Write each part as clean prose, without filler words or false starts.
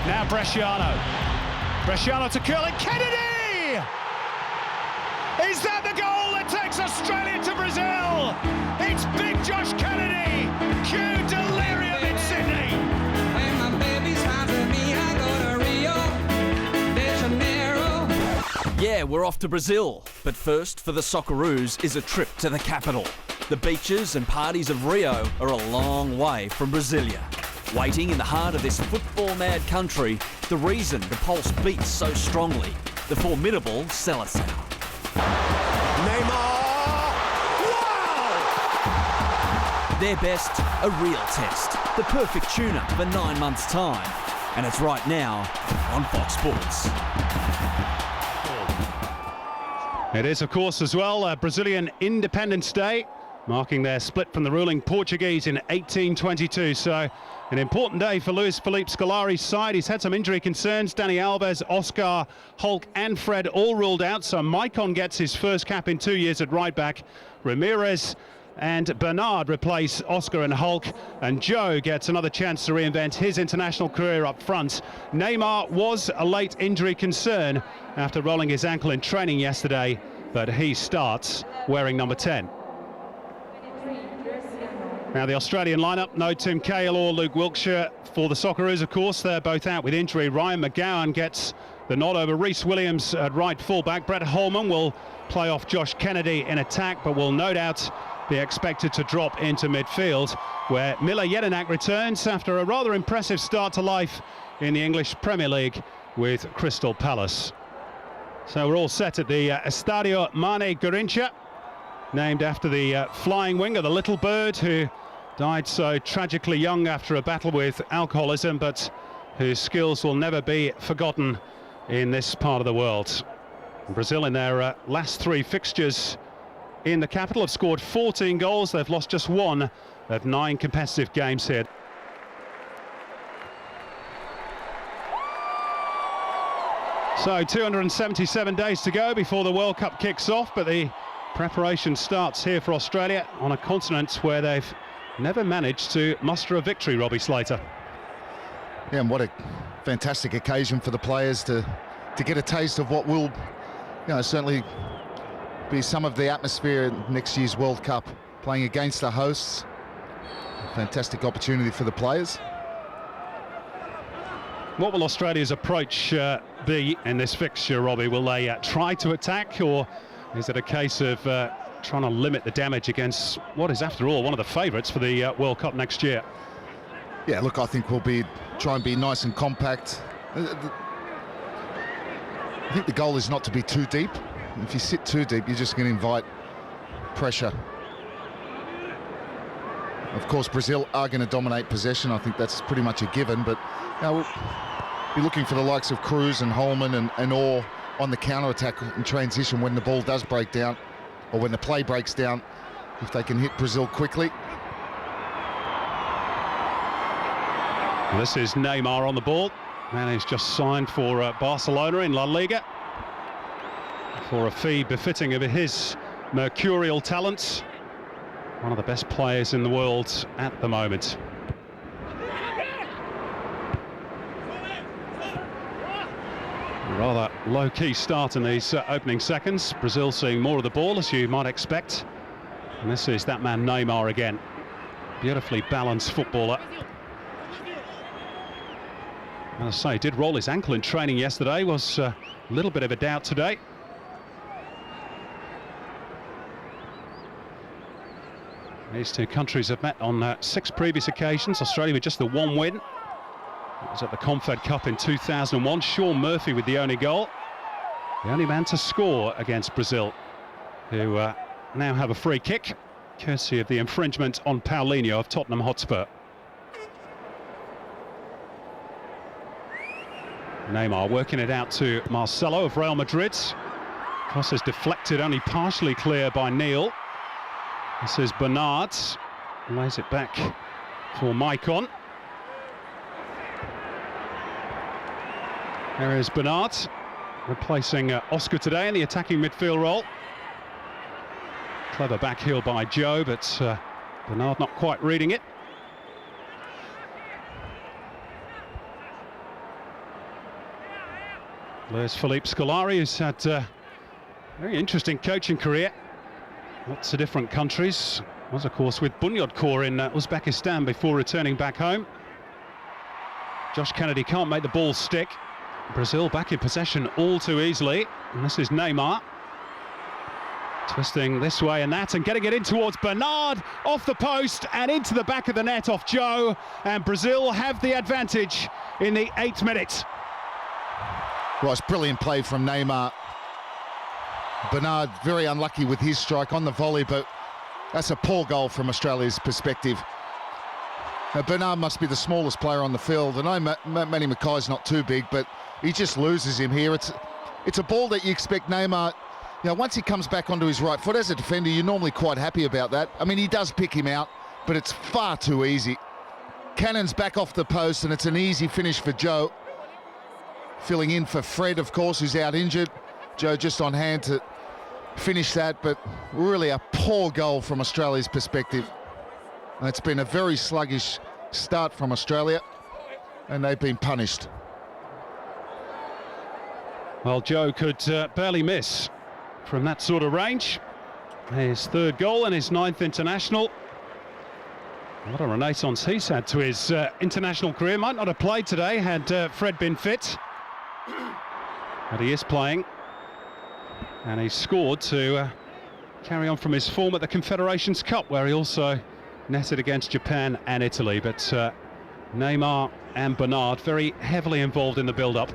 Now Bresciano to Curlin Kennedy! Is that the goal that takes Australia to Brazil? It's Big Josh Kennedy! Cue delirium in Sydney! When my baby's fine with me, I go to Rio de Janeiro. Yeah, we're off to Brazil. But first, for the Socceroos, is a trip to the capital. The beaches and parties of Rio are a long way from Brasilia. Waiting in the heart of this football-mad country, the reason the pulse beats so strongly, the formidable Seleção. Neymar! Wow! Their best, a real test. The perfect tune-up for 9 months' time. And it's right now on Fox Sports. It is, of course, as well, Brazilian Independence Day, marking their split from the ruling Portuguese in 1822. So an important day for Luis Felipe Scolari's side. He's had some injury concerns. Dani Alves, Oscar, Hulk and Fred all ruled out. So Maicon gets his first cap in 2 years at right back. Ramirez and Bernard replace Oscar and Hulk. And Joe gets another chance to reinvent his international career up front. Neymar was a late injury concern after rolling his ankle in training yesterday, but he starts wearing number 10. Now the Australian lineup, no Tim Cahill or Luke Wilkshire. For the Socceroos, of course, they're both out with injury. Ryan McGowan gets the nod over Rhys Williams at right fullback. Brett Holman will play off Josh Kennedy in attack, but will no doubt be expected to drop into midfield, where Mila Jedinak returns after a rather impressive start to life in the English Premier League with Crystal Palace. So we're all set at the Estadio Mane Garrincha, named after the flying winger, the little bird who died so tragically young after a battle with alcoholism, but whose skills will never be forgotten in this part of the world. Brazil, in their last 3 fixtures in the capital, have scored 14 goals. They've lost just 1 of 9 competitive games here. So 277 days to go before the World Cup kicks off, but the preparation starts here for Australia on a continent where they've never managed to muster a victory, Robbie Slater. Yeah, and what a fantastic occasion for the players to get a taste of what will, certainly be some of the atmosphere in next year's World Cup, playing against the hosts. A fantastic opportunity for the players. What will Australia's approach be in this fixture, Robbie? Will they try to attack, or is it a case of trying to limit the damage against what is, after all, one of the favourites for the World Cup next year? Yeah, look, I think we'll try and be nice and compact. I think the goal is not to be too deep. If you sit too deep, you're just going to invite pressure. Of course, Brazil are going to dominate possession. I think that's pretty much a given, but we'll be looking for the likes of Cruz and Holman and Orr on the counter-attack and transition when the ball does break down, or when the play breaks down, if they can hit Brazil quickly. This is Neymar on the ball. Man who's just signed for Barcelona in La Liga for a fee befitting of his mercurial talents. One of the best players in the world at the moment. A rather low-key start in these opening seconds. Brazil seeing more of the ball, as you might expect. And this is that man Neymar again. Beautifully balanced footballer. As I say, did roll his ankle in training yesterday, was a little bit of a doubt today. These two countries have met on 6 previous occasions. Australia with just the 1 win. It was at the Confed Cup in 2001. Sean Murphy with the only goal. The only man to score against Brazil, who now have a free kick, courtesy of the infringement on Paulinho of Tottenham Hotspur. Neymar working it out to Marcelo of Real Madrid. Cross is deflected, only partially clear by Neil. This is Bernard, lays it back for Maicon. There is Bernard, replacing Oscar today in the attacking midfield role. Clever back heel by Joe, but Bernard not quite reading it. There's Philippe Scolari, who's had a very interesting coaching career. Lots of different countries. Was, of course, with Bunyodkor in Uzbekistan before returning back home. Josh Kennedy can't make the ball stick. Brazil back in possession all too easily. And this is Neymar. Twisting this way and that and getting it in towards Bernard, off the post and into the back of the net off Joe. And Brazil have the advantage in the 8th minute. Well, it's brilliant play from Neymar. Bernard very unlucky with his strike on the volley, but that's a poor goal from Australia's perspective. Now, Bernard must be the smallest player on the field. I know Manny Mackay's not too big, but he just loses him here. It's a ball that you expect Neymar, you know, once he comes back onto his right foot as a defender, you're normally quite happy about that. I mean, he does pick him out, but it's far too easy. Cannon's back off the post, and it's an easy finish for Joe. Filling in for Fred, of course, who's out injured. Joe just on hand to finish that, but really a poor goal from Australia's perspective. And it's been a very sluggish start from Australia, and they've been punished. Well, Joe could barely miss from that sort of range. His 3rd goal and his 9th international. What a renaissance he's had to his international career. Might not have played today had Fred been fit. But he is playing. And he scored to carry on from his form at the Confederations Cup, where he also netted against Japan and Italy. But Neymar and Bernard very heavily involved in the build-up.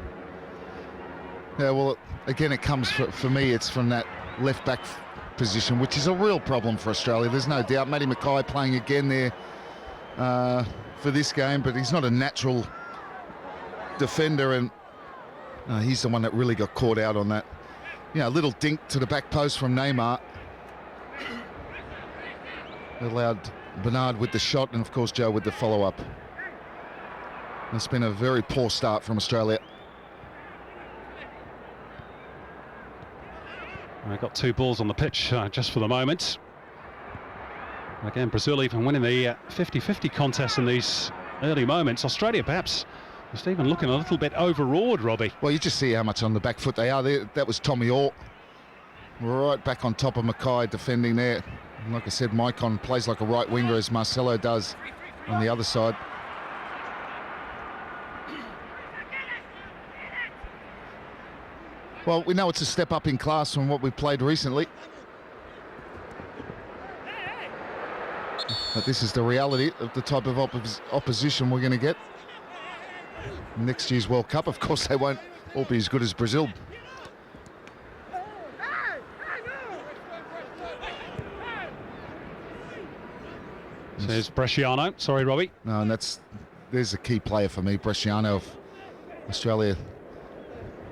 Yeah, well, again, it comes for me, it's from that left-back position, which is a real problem for Australia. There's no doubt. Matty Mackay playing again there for this game, but he's not a natural defender, and he's the one that really got caught out on that. You know, a little dink to the back post from Neymar. Allowed Bernard with the shot, and of course Joe with the follow-up. It's been a very poor start from Australia. They've got 2 balls on the pitch just for the moment. Again, Brazil even winning the 50-50 contest in these early moments. Australia perhaps just even looking a little bit overawed, Robbie. Well, you just see how much on the back foot they are. That was Tommy Orr. Right back on top of Mackay defending there. And like I said, Maicon plays like a right winger as Marcelo does on the other side. Well, we know it's a step up in class from what we played recently. But this is the reality of the type of opposition we're going to get. Next year's World Cup, of course, they won't all be as good as Brazil. Says Bresciano. Sorry, Robbie. No, and there's a key player for me, Bresciano of Australia.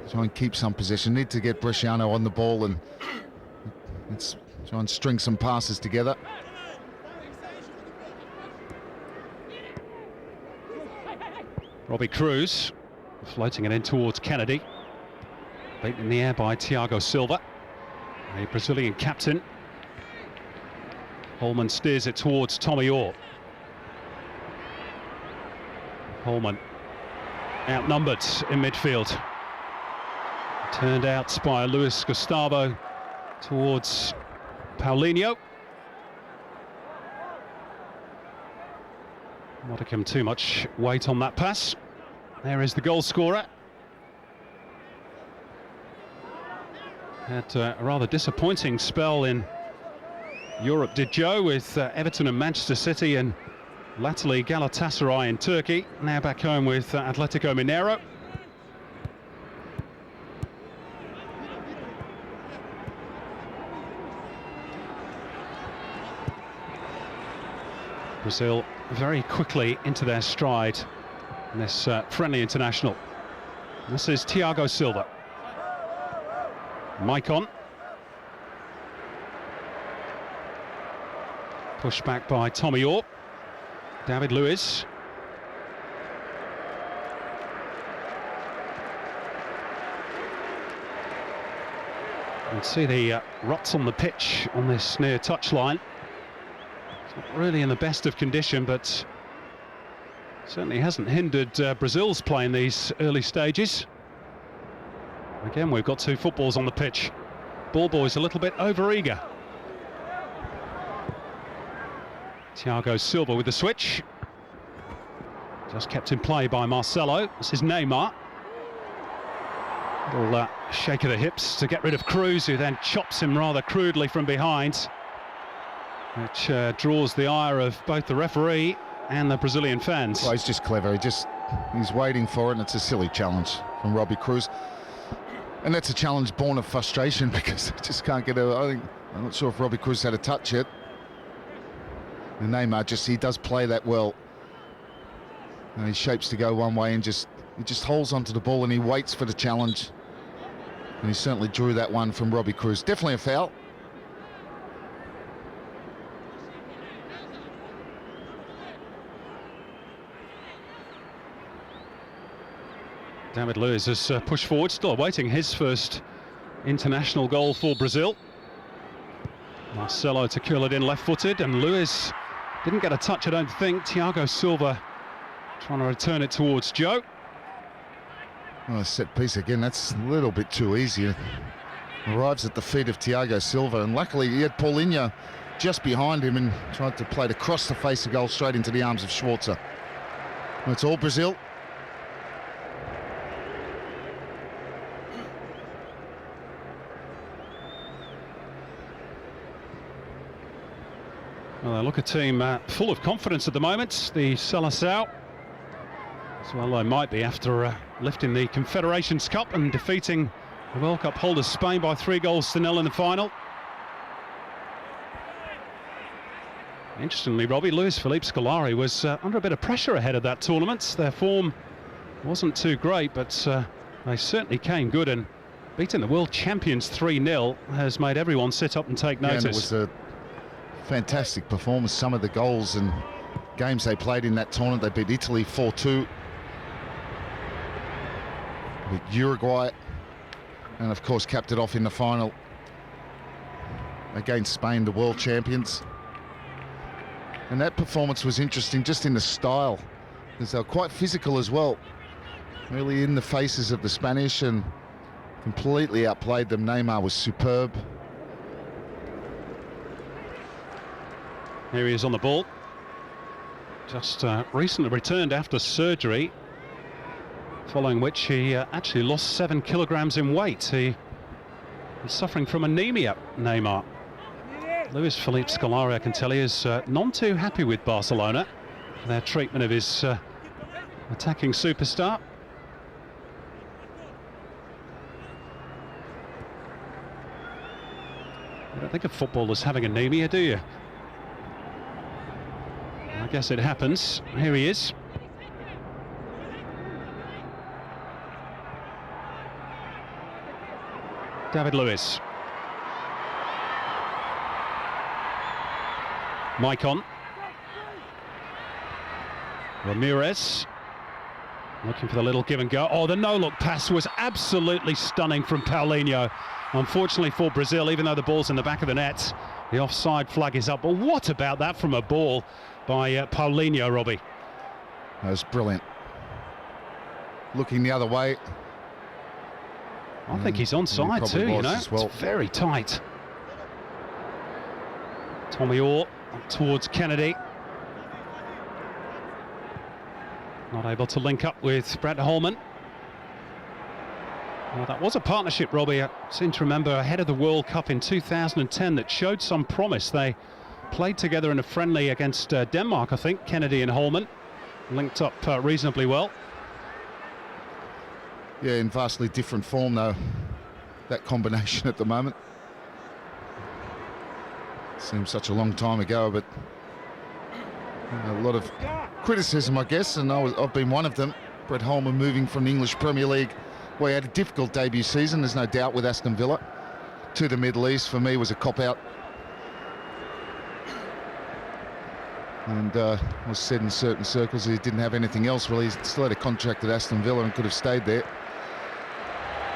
Try and keep some possession. Need to get Bresciano on the ball and let's try and string some passes together. Robbie Cruz floating it in towards Kennedy. Beaten in the air by Thiago Silva, a Brazilian captain. Holman steers it towards Tommy Orr. Holman outnumbered in midfield. Turned out by Luis Gustavo towards Paulinho. Not to give him too much weight on that pass. There is the goal scorer. Had a rather disappointing spell in Europe, did Joe, with Everton and Manchester City, and latterly Galatasaray in Turkey. Now back home with Atletico Mineiro. Brazil very quickly into their stride in this friendly international. This is Thiago Silva. Maicon. Pushed back by Tommy Orr. David Luiz. You can see the ruts on the pitch on this near touchline. It's not really in the best of condition, but certainly hasn't hindered Brazil's play in these early stages. Again, we've got two footballs on the pitch. Ball boy's a little bit over-eager. Thiago Silva with the switch. Just kept in play by Marcelo. This is Neymar. Little shake of the hips to get rid of Cruz, who then chops him rather crudely from behind, which draws the ire of both the referee and the Brazilian fans. Well, he's just clever. He's waiting for it, and it's a silly challenge from Robbie Cruz. And that's a challenge born of frustration because they just can't get I'm not sure if Robbie Cruz had a touch yet. And Neymar he does play that well. And he shapes to go one way and he just holds onto the ball and he waits for the challenge. And he certainly drew that one from Robbie Cruz. Definitely a foul. David Luiz has pushed forward, still awaiting his first international goal for Brazil. Marcelo to curl it in left-footed, and Luiz didn't get a touch, I don't think. Thiago Silva trying to return it towards Joe. Oh, set piece again, that's a little bit too easy. Arrives at the feet of Thiago Silva, and luckily he had Paulinho just behind him and tried to play it across the face of goal straight into the arms of Schwarzer. It's all Brazil. Well, they look a team full of confidence at the moment. The Seleção, as well they might be after lifting the Confederations Cup and defeating the World Cup holders Spain by 3-0 in the final. Interestingly, Robbie, Luis Felipe Scolari was under a bit of pressure ahead of that tournament. Their form wasn't too great, but they certainly came good, and beating the world champions 3-0 has made everyone sit up and take notice. Yeah, and it was a fantastic performance. Some of the goals and games they played in that tournament, they beat Italy 4-2, with Uruguay, and of course capped it off in the final against Spain, the world champions. And that performance was interesting just in the style, because they were quite physical as well, really in the faces of the Spanish, and completely outplayed them. Neymar was superb. Here he is on the ball. Just recently returned after surgery, following which he actually lost 7 kilograms in weight. He was suffering from anemia, Neymar. Luis Felipe Scolari, I can tell you, is none too happy with Barcelona, their treatment of his attacking superstar. You don't think of footballers having anemia, do you? I guess it happens. Here he is. David Luiz. Maicon. Ramirez. Looking for the little give and go. Oh, the no-look pass was absolutely stunning from Paulinho. Unfortunately for Brazil, even though the ball's in the back of the net, the offside flag is up. But what about that from a ball by Paulinho, Robbie? That was brilliant. Looking the other way. I think he's onside too, you know. Well. It's very tight. Tommy Orr towards Kennedy. Not able to link up with Brett Holman. Well, that was a partnership, Robbie. I seem to remember ahead of the World Cup in 2010 that showed some promise. They played together in a friendly against Denmark, I think. Kennedy and Holman linked up reasonably well. Yeah, in vastly different form though, that combination at the moment. Seems such a long time ago, but a lot of criticism, I guess, and I've been one of them. Brett Holman moving from the English Premier League, where he had a difficult debut season, there's no doubt, with Aston Villa, to the Middle East, for me was a cop-out. And was said in certain circles he didn't have anything else really. He still had a contract at Aston Villa and could have stayed there.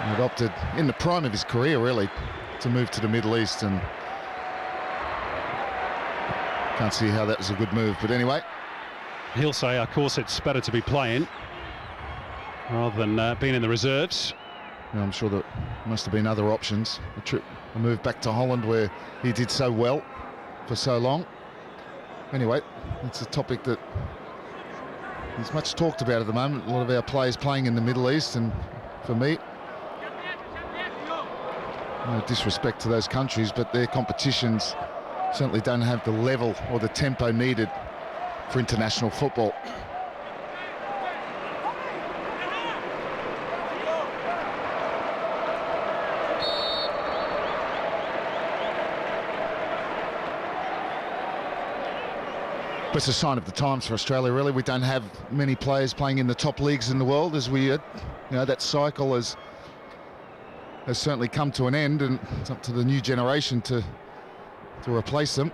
And had opted, in the prime of his career really, to move to the Middle East, and can't see how that was a good move. But anyway, he'll say, of course, it's better to be playing rather than being in the reserves. I'm sure that must have been other options. A move back to Holland where he did so well for so long. Anyway, it's a topic that is much talked about at the moment. A lot of our players playing in the Middle East, and for me, no disrespect to those countries, but their competitions certainly don't have the level or the tempo needed for international football. But it's a sign of the times for Australia, really. We don't have many players playing in the top leagues in the world as we had. That cycle has certainly come to an end, and it's up to the new generation to replace them.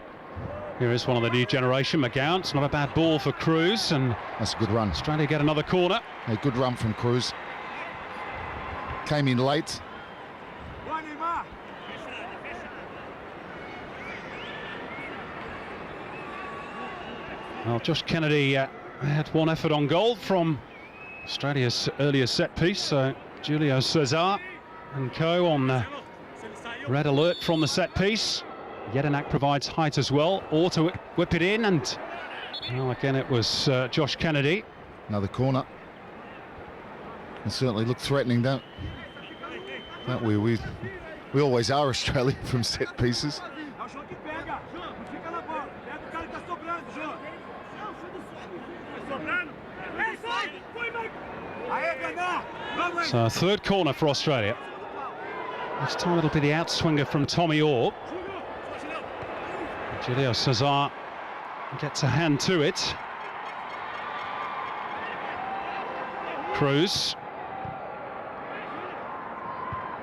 Here is one of the new generation, McGowan. It's not a bad ball for Cruz, and that's a good run. Australia get another corner. A good run from Cruz. Came in late. Well, Josh Kennedy had one effort on goal from Australia's earlier set piece. So Julio Cesar and co on red alert from the set piece. Jedinak provides height as well, or to whip it in, and well, again it was Josh Kennedy. Another corner. And certainly looked threatening, don't we? We always are, Australia, from set pieces. So third corner for Australia. This time it'll be the outswinger from Tommy Orr. Julio Cesar gets a hand to it. Cruz.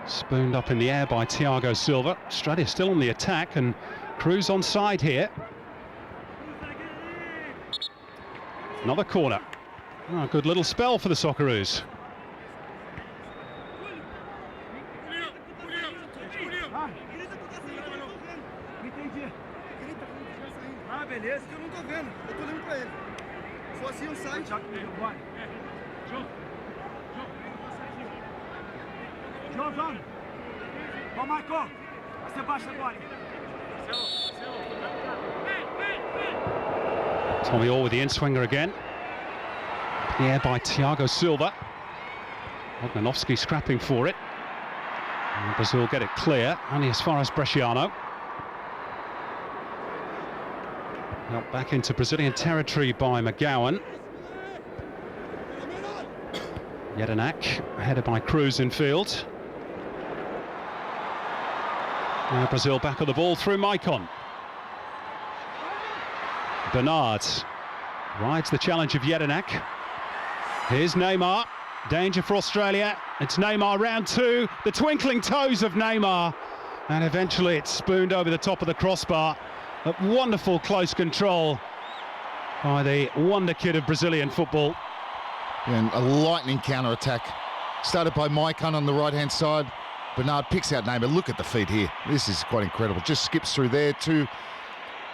Spooned up in the air by Thiago Silva. Australia still on the attack, and Cruz on side here. Another corner. Oh, good little spell for the Socceroos. Beleza, que eu não tô vendo. Eu tô olhando pra ele. Se for assim, eu saio. João, ó, Michael. Vai ser baixo agora. Tommy Orr with the in-swinger again. The air by Thiago Silva. Ognanovski scrapping for it. And Brazil get it clear, only as far as Bresciano. Helped back into Brazilian territory by McGowan. Jedinak, headed by Cruz in field. Now Brazil back on the ball through Maicon. Bernard rides the challenge of Jedinak. Here's Neymar, danger for Australia. It's Neymar round two, the twinkling toes of Neymar. And eventually it's spooned over the top of the crossbar. A wonderful close control by the wonder kid of Brazilian football. And a lightning counter-attack. Started by Maicon on the right-hand side. Bernard picks out Neymar. Look at the feet here. This is quite incredible. Just skips through there, too.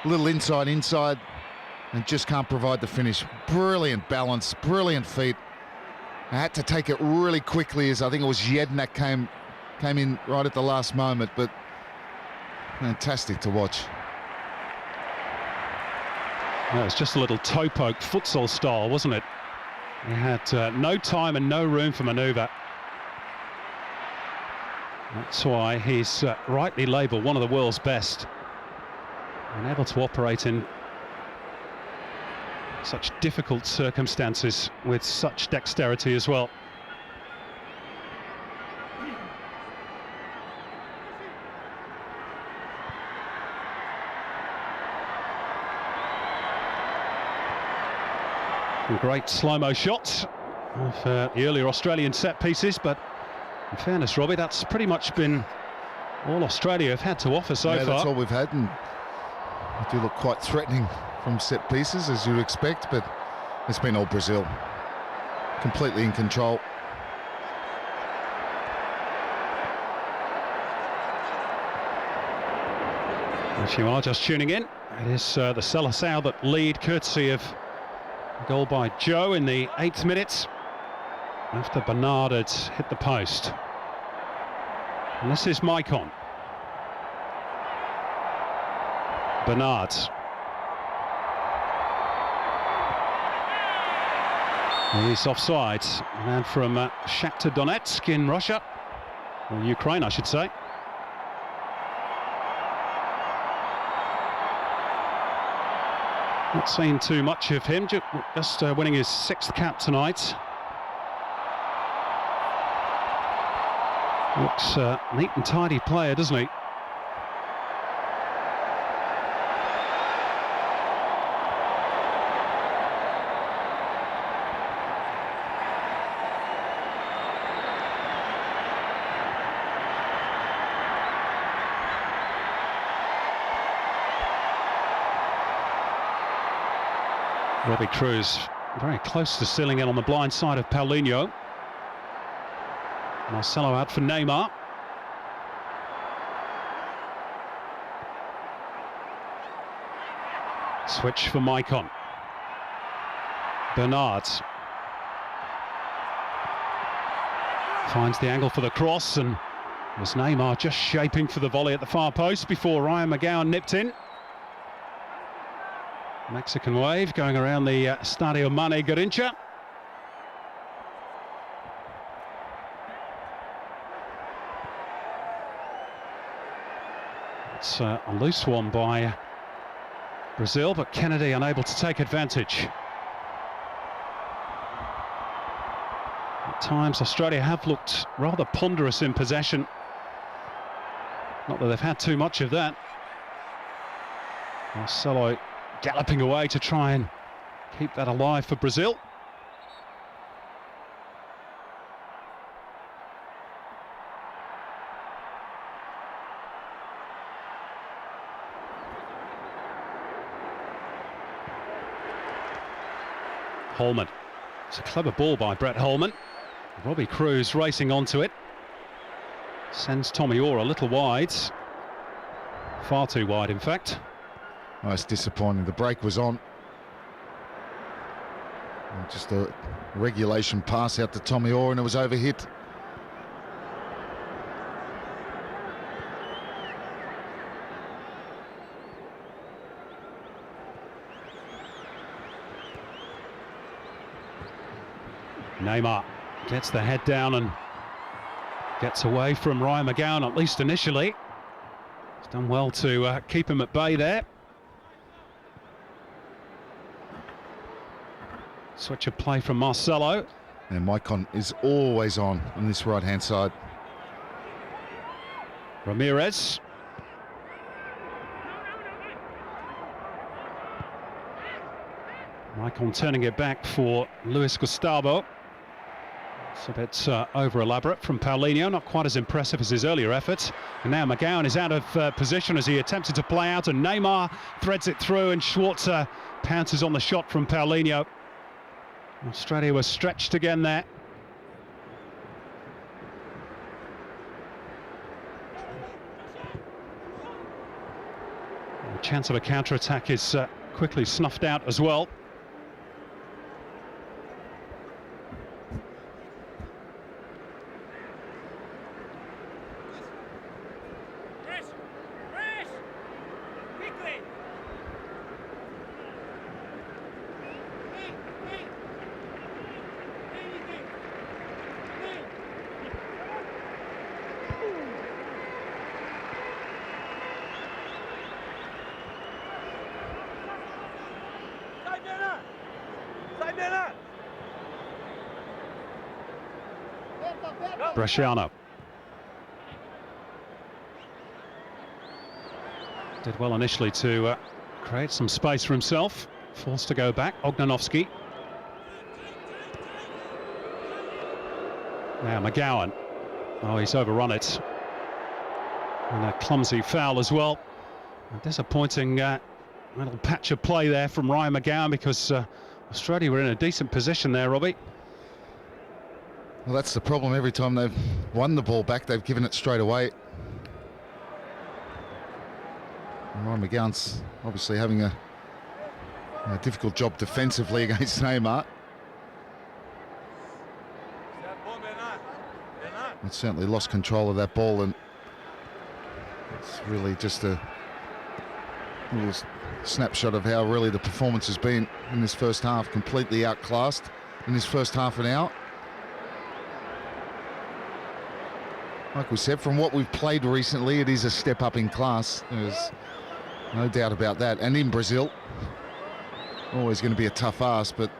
Little inside, and just can't provide the finish. Brilliant balance, brilliant feet. I had to take it really quickly, as I think it was Jedinak came in right at the last moment, but fantastic to watch. Well, it's just a little toe poke, futsal style, wasn't it? He had no time and no room for manoeuvre. That's why he's rightly labelled one of the world's best, and able to operate in such difficult circumstances with such dexterity as well. Great slow-mo shots of the earlier Australian set pieces, but in fairness, Robbie, that's pretty much been all Australia have had to offer so far. That's all we've had, and they do look quite threatening from set pieces, as you'd expect, but it's been all Brazil. Completely in control. If you are just tuning in, it is the Seleção that lead, courtesy of a goal by Joe in the 8th minute, after Bernard had hit the post. And this is Maicon. Bernard. He's offside. A man from Shakhtar Donetsk in Russia, or Ukraine, I should say. Not seen too much of him, just winning his 6th cap tonight. Looks a neat and tidy player, doesn't he? Robbie Cruz very close to sealing in on the blind side of Paulinho. Marcelo out for Neymar. Switch for Maicon. Bernard finds the angle for the cross, and was Neymar just shaping for the volley at the far post before Ryan McGowan nipped in. Mexican wave going around the Estadio Mane Garrincha. It's a loose one by Brazil, but Kennedy unable to take advantage. At times Australia have looked rather ponderous in possession. Not that they've had too much of that. Marcelo galloping away to try and keep that alive for Brazil. Holman. It's a clever ball by Brett Holman. Robbie Cruz racing onto it. Sends Tommy Orr a little wide. Far too wide, in fact. Oh, it's disappointing. The break was on. And just a regulation pass out to Tommy Orr, and it was overhit. Neymar gets the head down and gets away from Ryan McGowan, at least initially. He's done well to keep him at bay there. Switch of play from Marcelo. And Maicon is always on this right-hand side. Ramirez. Maicon turning it back for Luis Gustavo. It's a bit over-elaborate from Paulinho, not quite as impressive as his earlier efforts. And now McGowan is out of position as he attempted to play out, and Neymar threads it through, and Schwarzer pounces on the shot from Paulinho. Australia was stretched again there. The chance of a counter-attack is quickly snuffed out as well. Bresciano. Did well initially to create some space for himself. Forced to go back. Ognanovski. Now McGowan. Oh, he's overrun it. And a clumsy foul as well. A disappointing little patch of play there from Ryan McGowan, because Australia were in a decent position there, Robbie. Well, that's the problem. Every time they've won the ball back, they've given it straight away. And Ryan McGowan's obviously having a difficult job defensively against Neymar. He certainly lost control of that ball, and It's really just a little snapshot of how really the performance has been in this first half. Completely outclassed in this first half an hour. Like we said, from what we've played recently, it is a step up in class. There's no doubt about that. And in Brazil, always going to be a tough ask, but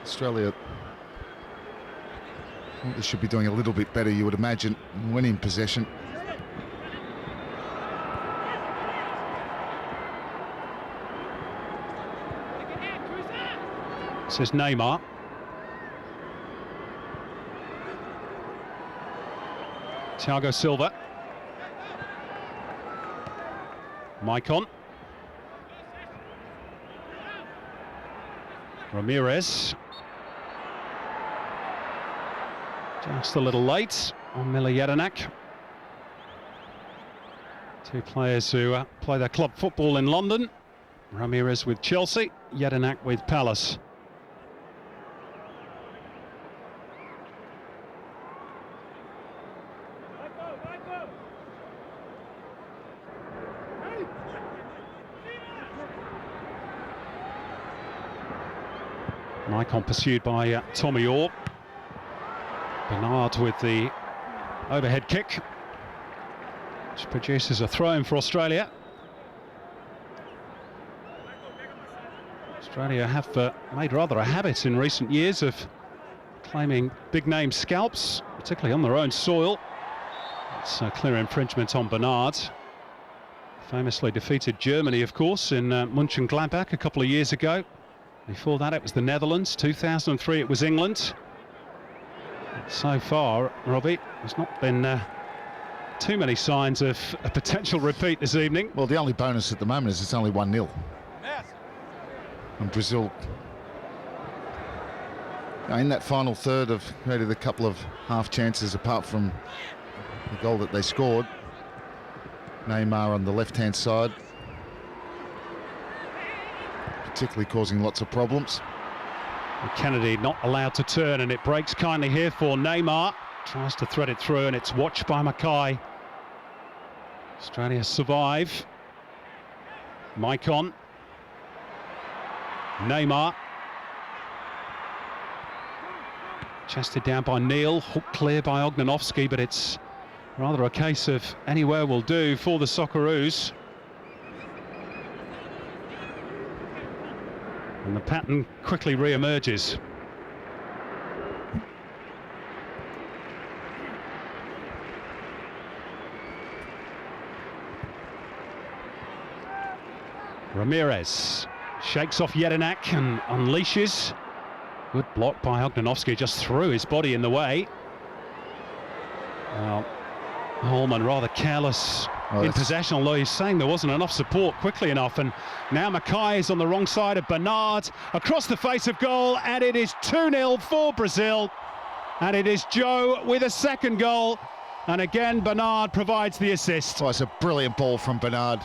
Australia, well, they should be doing a little bit better, you would imagine, when in possession. This is Neymar. Thiago Silva. Maicon. Ramirez. Just a little late on Mila Jedinak. Two players who play their club football in London. Ramirez with Chelsea, Jedinak with Palace. Maicon pursued by Tommy Orr. Bernard with the overhead kick, which produces a throw-in for Australia. Australia have made rather a habit in recent years of claiming big-name scalps, particularly on their own soil. It's a clear infringement on Bernard. Famously defeated Germany, of course, in Mönchengladbach a couple of years ago. Before that, it was the Netherlands. 2003, it was England. So far, Robbie, there's not been too many signs of a potential repeat this evening. Well, the only bonus at the moment is it's only 1-0. And Brazil, in that final third, have created a couple of half chances apart from the goal that they scored. Neymar on the left-hand side, particularly causing lots of problems. Kennedy not allowed to turn, and it breaks kindly here for Neymar. Tries to thread it through, and it's watched by Mackay. Australia survive. Maicon. Neymar. Chested down by Neil, hooked clear by Ognanovski, but it's rather a case of anywhere will do for the Socceroos. And the pattern quickly re-emerges. Ramirez shakes off Jedinak and unleashes. Good block by Ognanovski, just threw his body in the way. Well, Holman rather careless in possession, although he's saying there wasn't enough support quickly enough. And now Mackay is on the wrong side of Bernard, across the face of goal, and it is 2-0 for Brazil. And it is Joe with a second goal. And again, Bernard provides the assist. Oh, it's a brilliant ball from Bernard.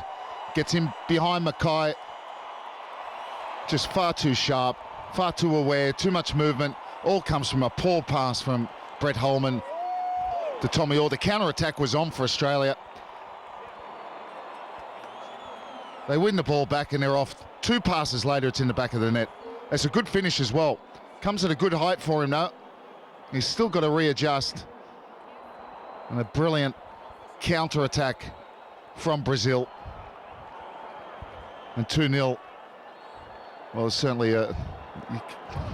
Gets him behind Mackay. Just far too sharp, far too aware, too much movement. All comes from a poor pass from Brett Holman to Tommy Orr. The counter-attack was on for Australia. They win the ball back and they're off. Two passes later, it's in the back of the net. It's a good finish as well. Comes at a good height for him now. He's still got to readjust. And a brilliant counter-attack from Brazil. And 2-0. Well, certainly you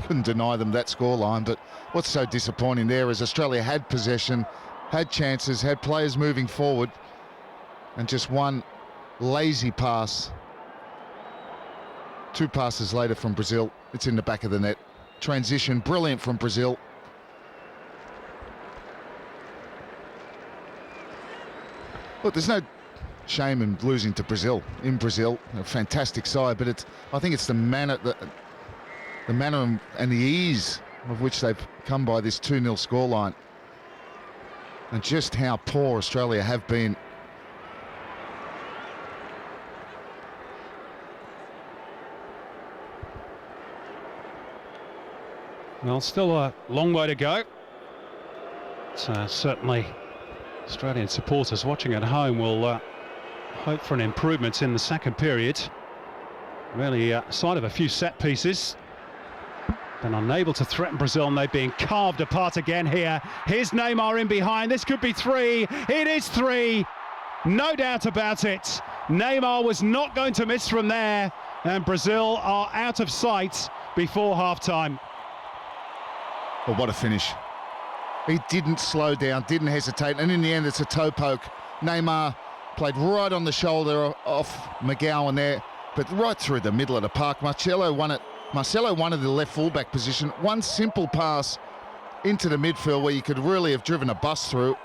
couldn't deny them that scoreline, but what's so disappointing there is Australia had possession, had chances, had players moving forward, and just one lazy pass. Two passes later from Brazil, it's in the back of the net. Transition, brilliant from Brazil. Look, there's no shame in losing to Brazil. In Brazil, a fantastic side, but I think it's the manner and the ease of which they've come by this 2-0 scoreline, and just how poor Australia have been. Well, still a long way to go. It's certainly Australian supporters watching at home will hope for an improvement in the second period. Really side of a few set pieces. Been unable to threaten Brazil, and they've been carved apart again here. Here's Neymar in behind. This could be 3. It is 3. No doubt about it. Neymar was not going to miss from there, and Brazil are out of sight before half-time. But what a finish. He didn't slow down, didn't hesitate, and in the end it's a toe poke. Neymar played right on the shoulder off McGowan there, but right through the middle of the park. Marcelo wanted the left fullback position. One simple pass into the midfield where you could really have driven a bus through.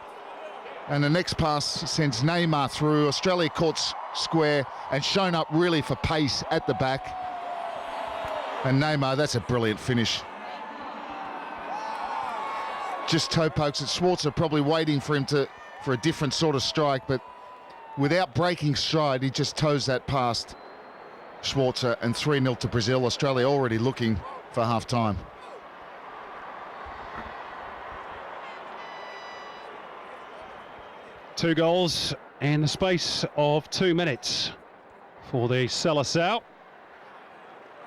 And the next pass sends Neymar through. Australia caught square and shown up really for pace at the back. And Neymar, that's a brilliant finish. Just toe pokes it. Schwarzer probably waiting for him for a different sort of strike, but without breaking stride, he just toes that past Schwarzer, and 3-0 to Brazil. Australia already looking for half-time. Two goals in the space of 2 minutes for the Seleção.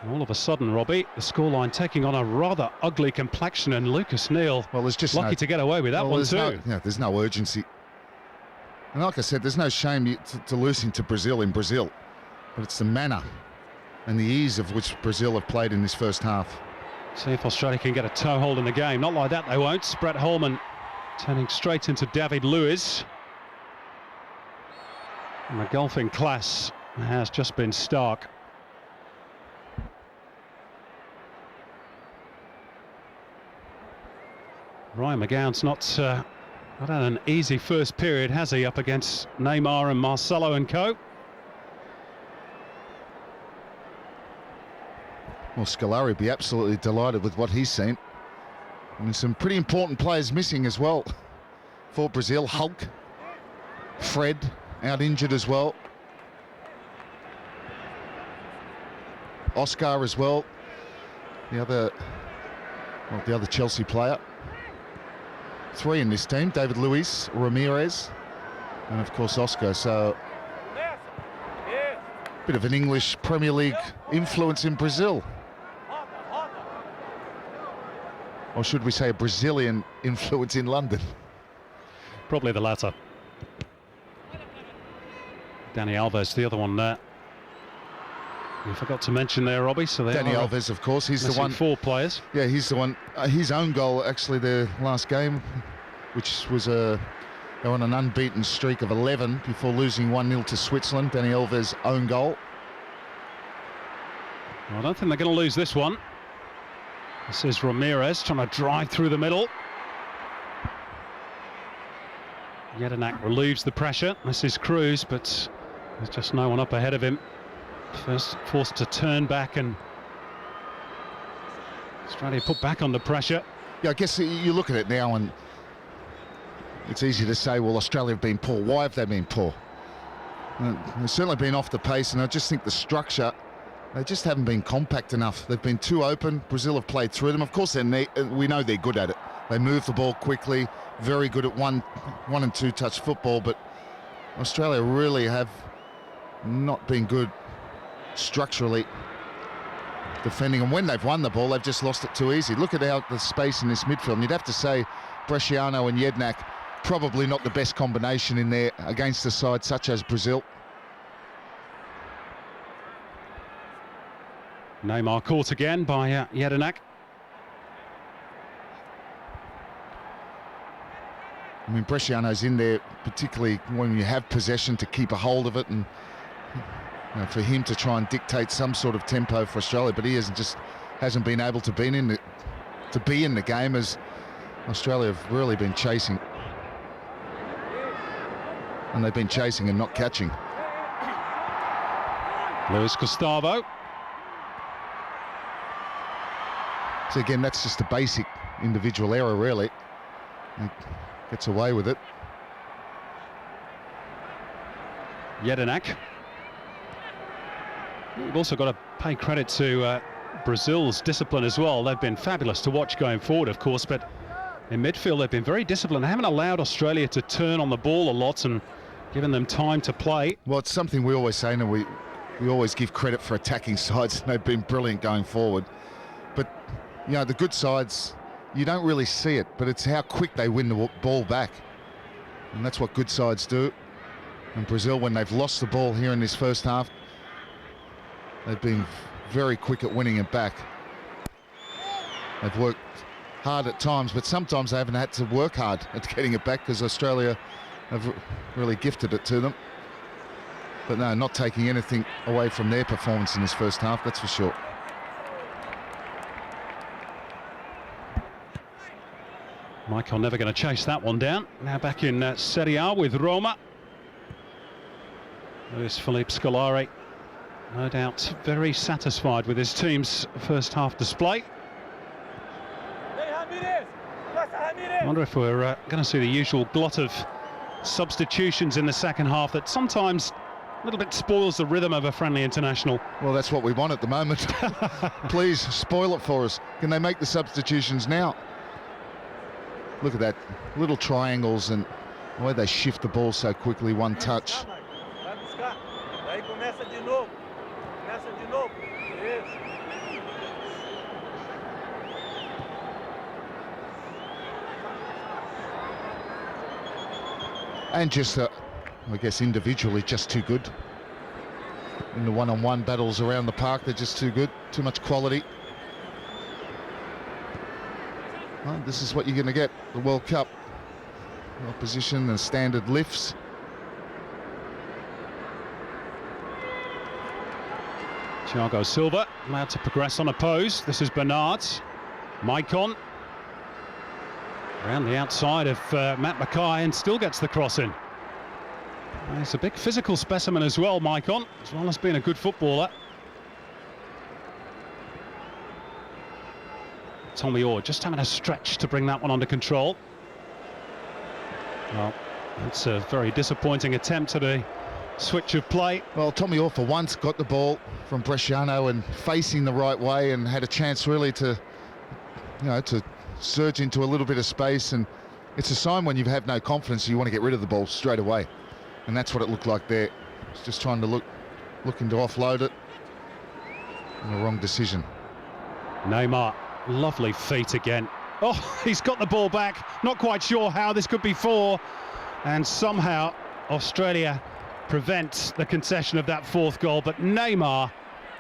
All of a sudden, Robbie, the scoreline taking on a rather ugly complexion, and Lucas Neal, well, there's just lucky to get away with that one too. There's no urgency. And like I said, there's no shame to losing to Brazil in Brazil. But it's the manner and the ease of which Brazil have played in this first half. See if Australia can get a toehold in the game. Not like that, they won't. Brett Holman turning straight into David Luiz. And the golfing class has just been stark. Ryan McGowan's not had an easy first period, has he, up against Neymar and Marcelo and co? Well, Scolari would be absolutely delighted with what he's seen. I mean, some pretty important players missing as well for Brazil. Hulk, Fred, out injured as well. Oscar as well, the other Chelsea player. 3 in this team: David Luiz, Ramirez, and of course Oscar. So a bit of an English Premier League influence in Brazil. Or should we say a Brazilian influence in London? Probably the latter. Dani Alves, the other one there. You forgot to mention there, Robbie. So Dani Alves, of course, he's the one. 4 players. Yeah, he's the one. His own goal, actually, the last game, which was they were on an unbeaten streak of 11 before losing 1-0 to Switzerland. Dani Alves' own goal. Well, I don't think they're going to lose this one. This is Ramirez trying to drive through the middle. Jedinak relieves the pressure. This is Cruz, but there's just no one up ahead of him. First forced to turn back, and Australia put back under pressure. Yeah, I guess you look at it now and it's easy to say, well, Australia have been poor. Why have they been poor? They've certainly been off the pace, and I just think the structure, they just haven't been compact enough. They've been too open. Brazil have played through them. Of course, we know they're good at it. They move the ball quickly, very good at one and two touch football, but Australia really have not been good structurally defending, and when they've won the ball, they've just lost it too easy. Look at the space in this midfield, and you'd have to say Bresciano and Jedinak, probably not the best combination in there against a side such as Brazil. Neymar caught again by Jedinak. I mean, Bresciano's in there, particularly when you have possession, to keep a hold of it, and for him to try and dictate some sort of tempo for Australia, but he hasn't been able to be in the game, as Australia have really been chasing, and they've been chasing and not catching. Luis Gustavo. So again, that's just a basic individual error, really. He gets away with it. Jedinak. We've also got to pay credit to Brazil's discipline as well. They've been fabulous to watch going forward, of course, but in midfield. They've been very disciplined. They haven't allowed Australia to turn on the ball a lot and given them time to play. Well, it's something we always say, and we always give credit for attacking sides. They've been brilliant going forward. But, you know, the good sides, you don't really see it, but it's how quick they win the ball back. And that's what good sides do. And Brazil, when they've lost the ball here in this first half, they've been very quick at winning it back. They've worked hard at times, but sometimes they haven't had to work hard at getting it back because Australia have really gifted it to them. But no, not taking anything away from their performance in this first half, that's for sure. Michael never going to chase that one down. Now back in Serie A with Roma. Luis Felipe Scolari, no doubt very satisfied with his team's first half display. I wonder if we're going to see the usual glut of substitutions in the second half that sometimes a little bit spoils the rhythm of a friendly international. Well, that's what we want at the moment. Please spoil it for us. Can they make the substitutions now? Look at that, little triangles and the way they shift the ball so quickly, one touch. And just, I guess individually, just too good. In the one-on-one battles around the park, they're just too good, too much quality. Well, this is what you're going to get, the World Cup. Opposition and standard lifts. Thiago Silva allowed to progress unopposed. This is Bernard. Maicon around the outside of Matt Mackay and still gets the cross in. He's a big physical specimen as well, Maicon, as well as being a good footballer. Tommy Orr just having a stretch to bring that one under control. Well, that's a very disappointing attempt at a switch of play. Well, Tommy Orr for once got the ball from Bresciano and facing the right way and had a chance really to, you know, to surge into a little bit of space. And it's a sign when you have no confidence, you want to get rid of the ball straight away. And that's what it looked like there. It's just trying to looking to offload it. And the wrong decision. Neymar, lovely feet again. Oh, he's got the ball back. Not quite sure how this could be for. And somehow Australia prevent the concession of that fourth goal. But Neymar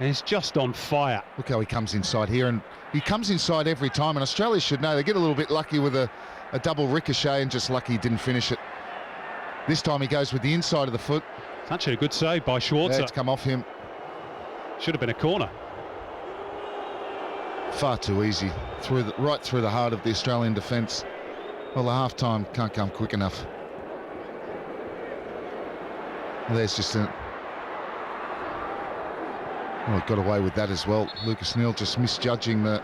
is just on fire. Look how he comes inside here, and he comes inside every time, and Australia should know. They get a little bit lucky with a double ricochet and just lucky he didn't finish it. This time he goes with the inside of the foot. It's actually a good save by Schwarzer. Yeah, it's come off him. Should have been a corner. Far too easy, right through the heart of the Australian defence. Well, the half-time can't come quick enough. Well, there's just a... Well, got away with that as well. Lucas Neal just misjudging the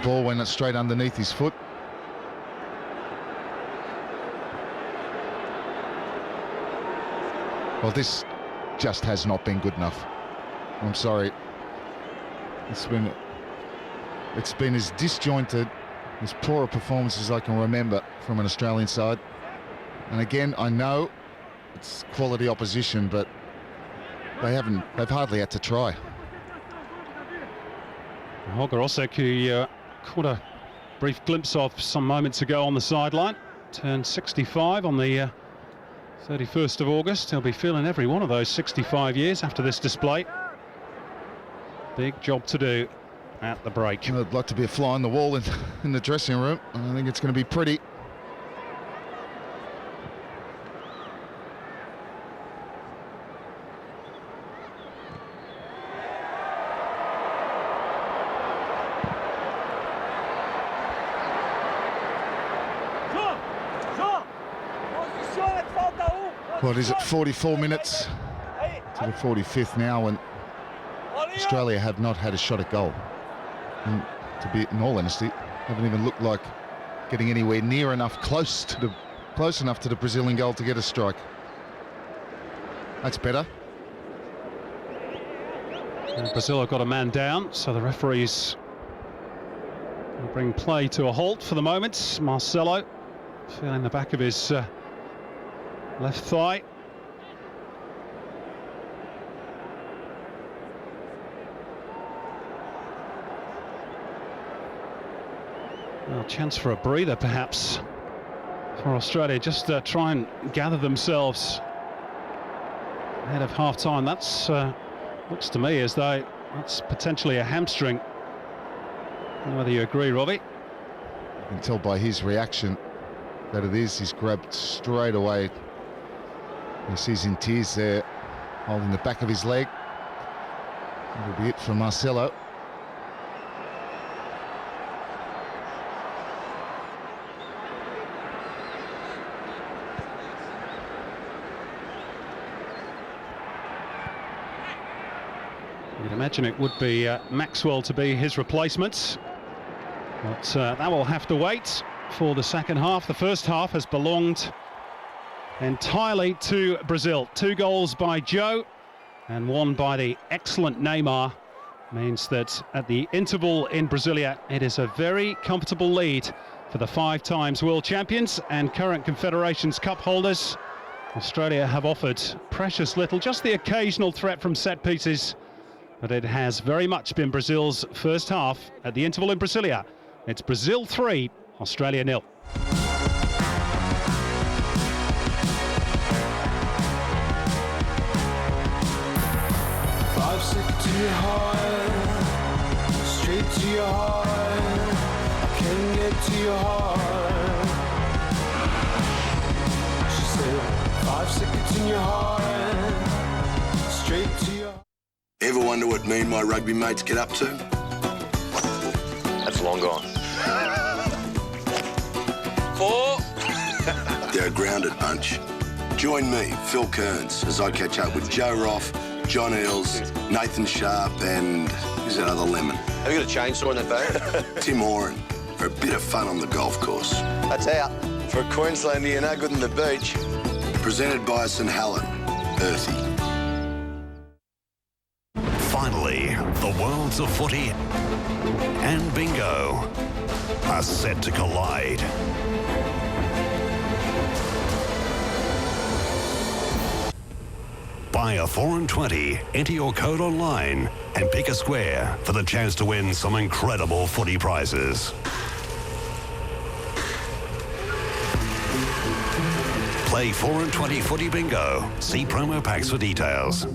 ball when it's straight underneath his foot. Well, this just has not been good enough. I'm sorry. It's been as disjointed, as poor a performance as I can remember from an Australian side. And again, I know it's quality opposition, but they've hardly had to try. Holger Osek, who caught a brief glimpse of some moments ago on the sideline, turned 65 on the 31st of August. He'll be feeling every one of those 65 years after this display. Big job to do at the break. I'd like to be a fly on the wall in the dressing room. I think it's going to be pretty. What is it, 44 minutes to the 45th now, and Australia have not had a shot at goal. And to be, in all honesty, haven't even looked like getting anywhere near enough, close enough to the Brazilian goal to get a strike. That's better. And Brazil have got a man down, so the referees will bring play to a halt for the moment. Marcelo feeling the back of his left thigh. Well, chance for a breather perhaps for Australia, just try and gather themselves ahead of half-time. That's looks to me as though that's potentially a hamstring. I don't know whether you agree, Robbie. You can tell by his reaction that it is. He's grabbed straight away. He sees in tears there, holding the back of his leg. That'll be it for Marcelo. You'd imagine it would be Maxwell to be his replacement, but that will have to wait for the second half. The first half has belonged entirely to Brazil. 2 goals by Joe and 1 by the excellent Neymar means that at the interval in Brasilia, it is a very comfortable lead for the 5 times world champions and current Confederations Cup holders. Australia have offered precious little, just the occasional threat from set pieces, but it has very much been Brazil's first half at the interval in Brasilia. It's Brazil 3, Australia 0. To your heart, straight to your heart, I can get to your heart. She said, 5 seconds in your heart, straight to your heart. Ever wonder what me and my rugby mates get up to? That's long gone. 4. They're a grounded bunch. Join me, Phil Kearns, as I catch up with Joe Roff, John Eales, Nathan Sharp, and who's that other lemon? Have you got a chainsaw in that bag? Tim Oren, for a bit of fun on the golf course. That's out. For a Queenslander, you're no good on the beach. Presented by St Helen, Earthy. Finally, the worlds of footy and bingo are set to collide. Buy a 4 and 20, enter your code online and pick a square for the chance to win some incredible footy prizes. Play 4 and 20 footy bingo. See promo packs for details.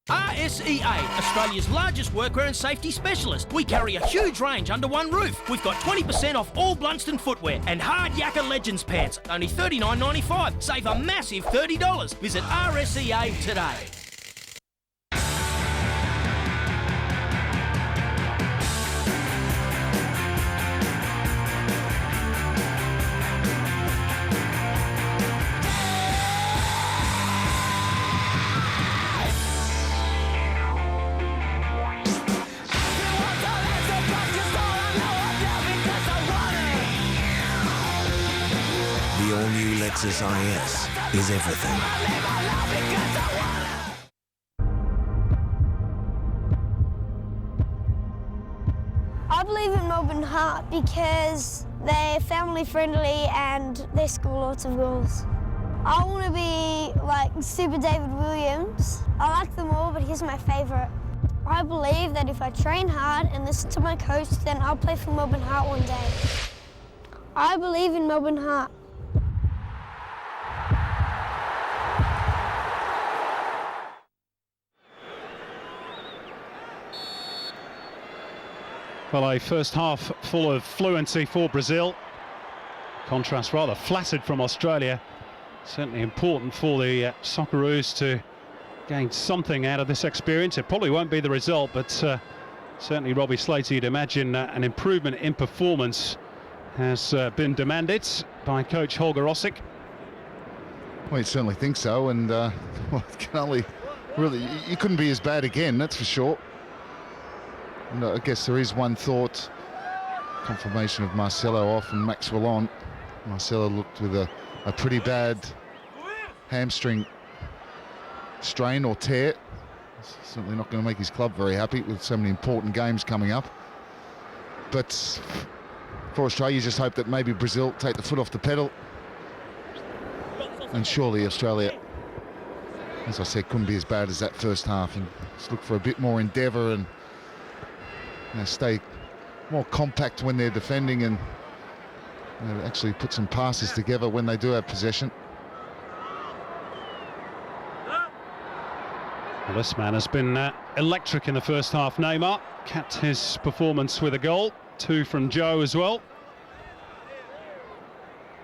RSEA, Australia's largest workwear and safety specialist. We carry a huge range under one roof. We've got 20% off all Blunston footwear and hard Yakka Legends pants, only $39.95. Save a massive $30. Visit RSEA today. The all-new Lexus IS is everything. I believe in Melbourne Heart because they're family friendly and they score lots of goals. I want to be like Super David Williams. I like them all, but he's my favourite. I believe that if I train hard and listen to my coach, then I'll play for Melbourne Heart one day. I believe in Melbourne Heart. Well, a first half full of fluency for Brazil. Contrast rather flattered from Australia. Certainly important for the Socceroos to gain something out of this experience. It probably won't be the result, but certainly Robbie Slater, you'd imagine an improvement in performance has been demanded by coach Holger Ossick. Well, you certainly think so, and well, it can only really, you couldn't be as bad again, that's for sure. And I guess there is one thought, confirmation of Marcelo off and Maxwell on. Marcelo looked with a pretty bad hamstring strain or tear. Certainly not going to make his club very happy with so many important games coming up. but for Australia, you just hope that maybe Brazil take the foot off the pedal. And surely Australia, as I said, couldn't be as bad as that first half, and just look for a bit more endeavour and stay more compact when they're defending, and actually put some passes together when they do have possession. Well, this man has been electric in the first half. Neymar capped his performance with a goal. 2 from Joe as well.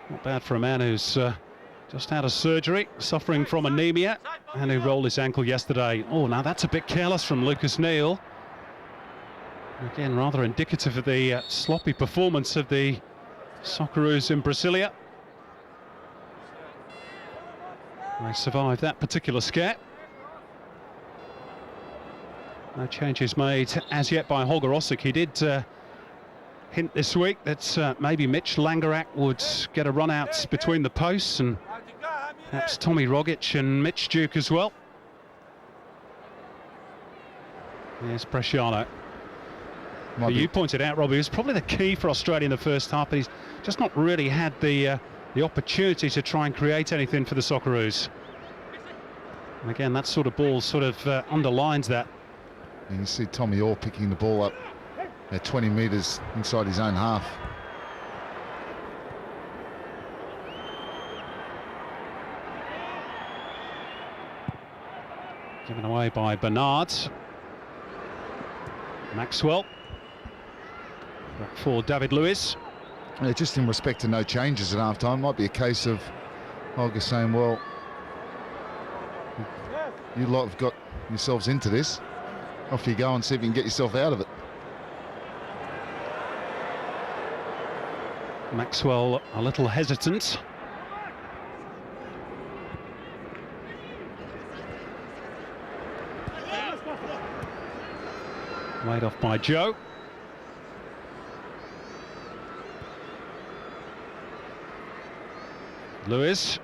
Not bad for a man who's just out of surgery, suffering from anemia, and who rolled his ankle yesterday. Oh, now that's a bit careless from Lucas Neal. Again, rather indicative of the sloppy performance of the Socceroos in Brasilia. They survived that particular scare. No changes made as yet by Holger Osik. He did hint this week that maybe Mitch Langerak would get a run out between the posts, and perhaps Tommy Rogic and Mitch Duke as well. Here's Bresciano. You pointed out, Robbie, it was probably the key for Australia in the first half, but he's just not really had the opportunity to try and create anything for the Socceroos. And again, that sort of ball sort of underlines that. And you see Tommy Orr picking the ball up at 20 metres inside his own half. Given away by Bernard. Maxwell. Back for David Luiz. Yeah, just in respect to no changes at half-time, might be a case of Holger saying, well, you lot have got yourselves into this. Off you go and see if you can get yourself out of it. Maxwell a little hesitant. Laid off by Joe. Lewis.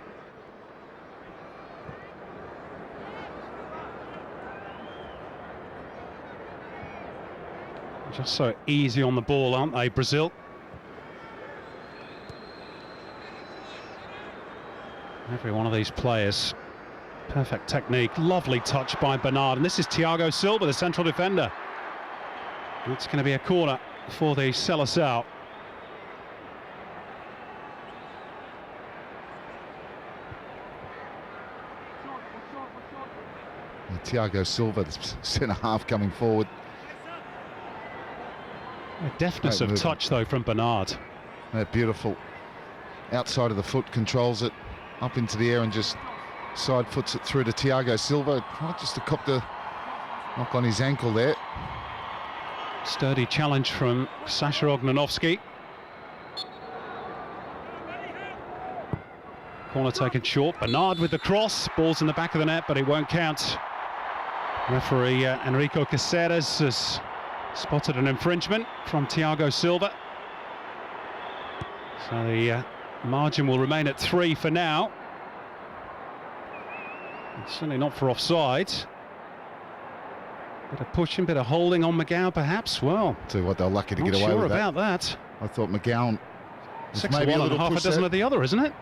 Just so easy on the ball, aren't they, Brazil? Every one of these players, perfect technique, lovely touch by Bernard, and this is Thiago Silva, the central defender. It's going to be a corner for the Seleção. Thiago Silva, the centre half, coming forward. A deftness of touch, though, from Bernard. Beautiful. Outside of the foot, controls it up into the air and just side foots it through to Thiago Silva. Just to cop the knock on his ankle there. Sturdy challenge from Sasha Ognanovski. Corner taken short. Bernard with the cross. Ball's in the back of the net, but it won't count. Referee Enrico Caceres has spotted an infringement from Thiago Silva. So the margin will remain at 3 for now. It's certainly not for offside. Bit of pushing, bit of holding on McGowan, perhaps. Well, tell you what, they're lucky to get away sure with that. About that. I thought McGowan was 6 maybe of one a little and half push a dozen there. of the other, isn't it?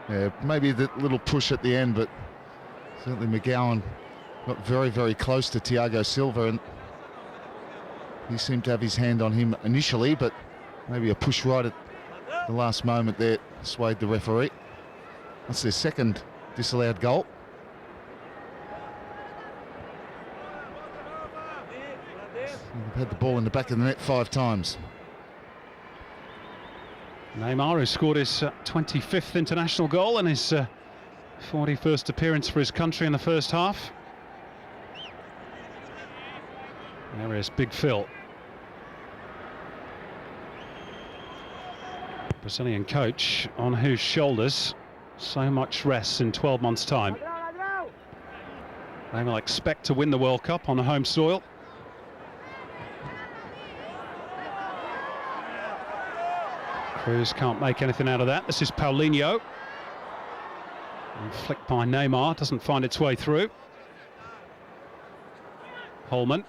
Yeah, maybe the little push at the end, but certainly McGowan got very, very close to Thiago Silva, and he seemed to have his hand on him initially, but maybe a push right at the last moment there swayed the referee. That's their second disallowed goal. They've had the ball in the back of the net 5 times. Neymar, who scored his 25th international goal and his 41st appearance for his country in the first half. There is Big Phil. Brazilian coach on whose shoulders so much rests in 12 months' time. They will expect to win the World Cup on home soil. Cruz can't make anything out of that. This is Paulinho. And flicked by Neymar, doesn't find its way through. Holman.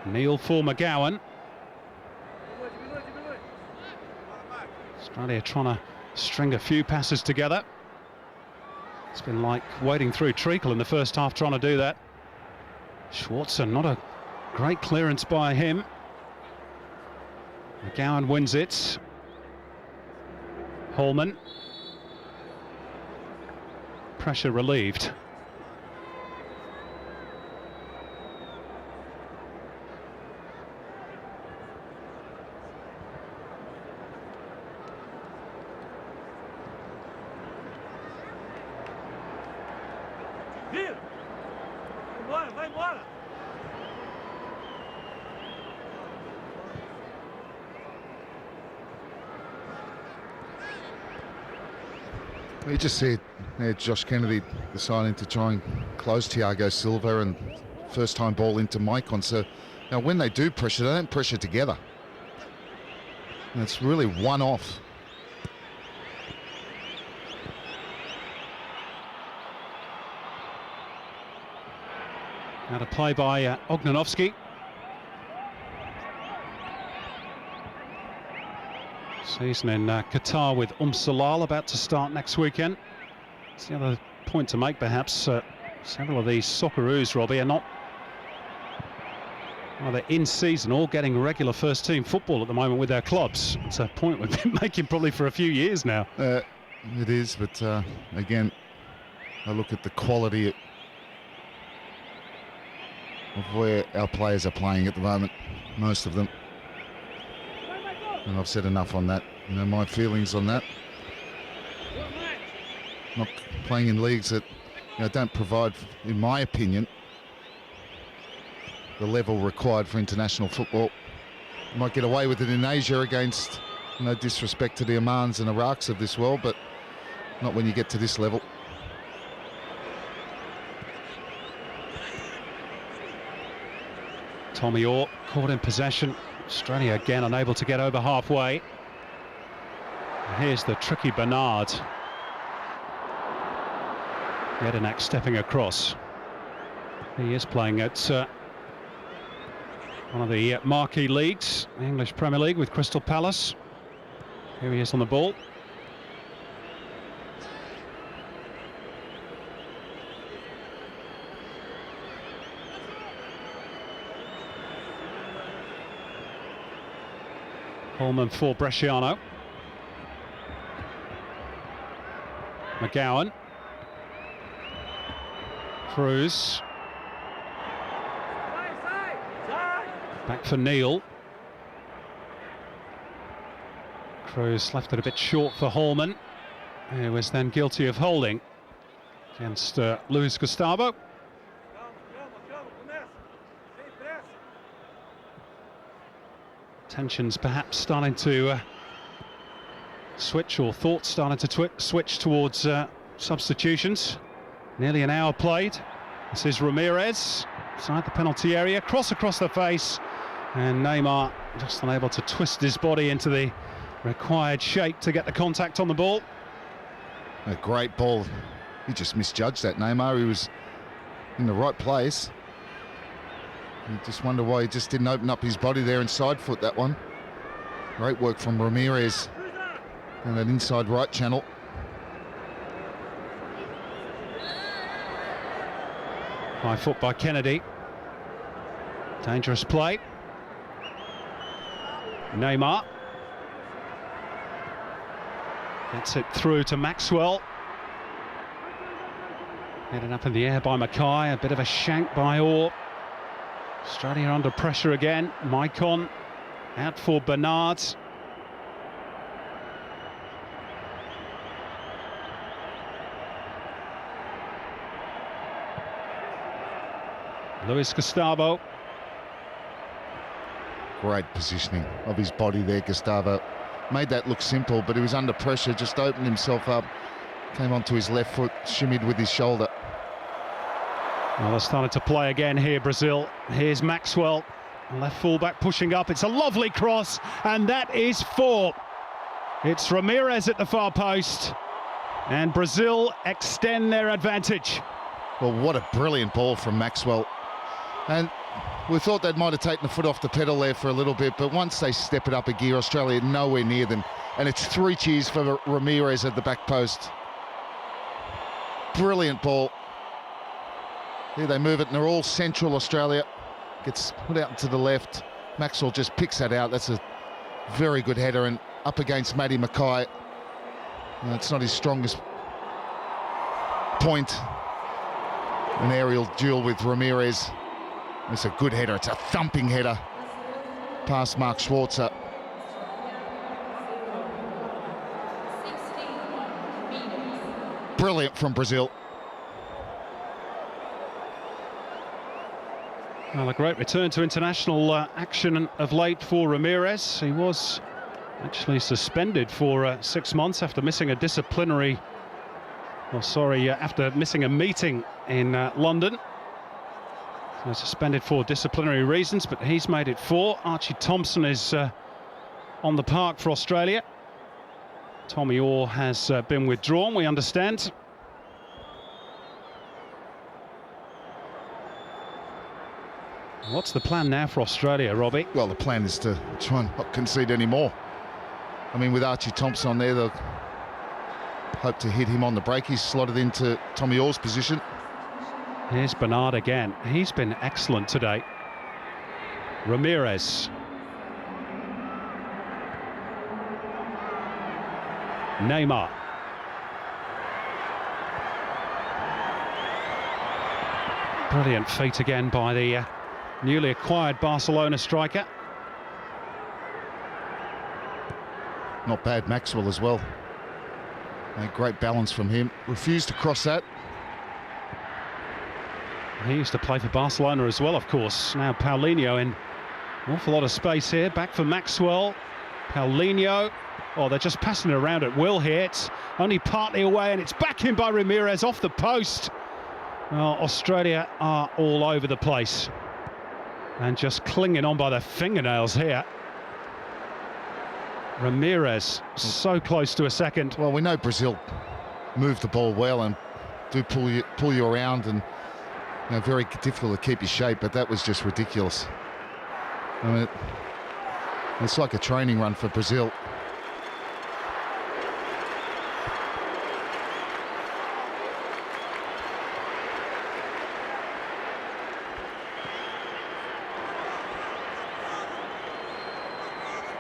Neil for McGowan. Australia trying to string a few passes together. It's been like wading through treacle in the first half trying to do that. Schwarzer, not a great clearance by him. McGowan wins it. Holman. Pressure relieved. Vai embora! You just see Josh Kennedy deciding to try and close Thiago Silva, and first time ball into Maicon. So now when they do pressure, they don't pressure together. And it's really one off. Now to play by Ognanovski. Season in Qatar with Salal about to start next weekend. It's the other point to make, perhaps. Several of these Socceroos, Robbie, are not either in season or getting regular first team football at the moment with their clubs. It's a point we've been making probably for a few years now. It is, but again, I look at the quality of where our players are playing at the moment, most of them. And I've said enough on that. You know, my feelings on that. Not playing in leagues that, you know, don't provide, in my opinion, the level required for international football. You might get away with it in Asia against, no disrespect to the Omans and Iraqs of this world, but not when you get to this level. Tommy Orr caught in possession. Australia again unable to get over halfway. And here's the tricky Bernard. Jedinak stepping across. He is playing at one of the marquee leagues, the English Premier League with Crystal Palace. Here he is on the ball. Holman for Bresciano. McGowan. Cruz. Back for Neil. Cruz left it a bit short for Holman, who was then guilty of holding against Luis Gustavo. Tensions perhaps starting to switch, or thoughts starting to switch towards substitutions. Nearly an hour played. This is Ramirez inside the penalty area, cross across the face, and Neymar just unable to twist his body into the required shape to get the contact on the ball. A great ball. He just misjudged that, Neymar. He was in the right place. You just wonder why he just didn't open up his body there and side foot that one. Great work from Ramirez and that inside right channel. High foot by Kennedy. Dangerous play. Neymar gets it through to Maxwell. Headed up in the air by Mackay. A bit of a shank by Orr. Australia under pressure again. Maicon out for Bernard. Luis Gustavo. Great positioning of his body there, Gustavo. Made that look simple, but he was under pressure, just opened himself up. Came onto his left foot, shimmied with his shoulder. Well, they're starting to play again here, Brazil. Here's Maxwell, left fullback pushing up. It's a lovely cross, and that is 4. It's Ramirez at the far post, and Brazil extend their advantage. Well, what a brilliant ball from Maxwell. And we thought they might have taken the foot off the pedal there for a little bit, but once they step it up a gear, Australia nowhere near them. And it's 3 cheers for Ramirez at the back post. Brilliant ball. Here they move it, and they're all central Australia. Gets put out to the left. Maxwell just picks that out. That's a very good header, and up against Matty Mackay. It's not his strongest point. An aerial duel with Ramirez. It's a good header. It's a thumping header past Mark Schwarzer. Brilliant from Brazil. Well, a great return to international action of late for Ramirez. He was actually suspended for 6 months after missing a disciplinary, after missing a meeting in London. So suspended for disciplinary reasons, but he's made it 4. Archie Thompson is on the park for Australia. Tommy Orr has been withdrawn, we understand. What's the plan now for Australia, Robbie? Well, the plan is to try and not concede any more. I mean, with Archie Thompson on there, they'll hope to hit him on the break. He's slotted into Tommy Orr's position. Here's Bernard again. He's been excellent today. Ramirez. Neymar. Brilliant feat again by the newly acquired Barcelona striker. Not bad, Maxwell as well. A great balance from him. Refused to cross that. He used to play for Barcelona as well, of course. Now Paulinho in an awful lot of space here. Back for Maxwell. Paulinho. Oh, they're just passing it around at will here. It's only partly away, and it's back in by Ramirez off the post. Well, Australia are all over the place and just clinging on by their fingernails here. Ramirez so close to a second. Well, we know Brazil move the ball well and do pull you around, and very difficult to keep your shape, but that was just ridiculous. I mean, it's like a training run for Brazil.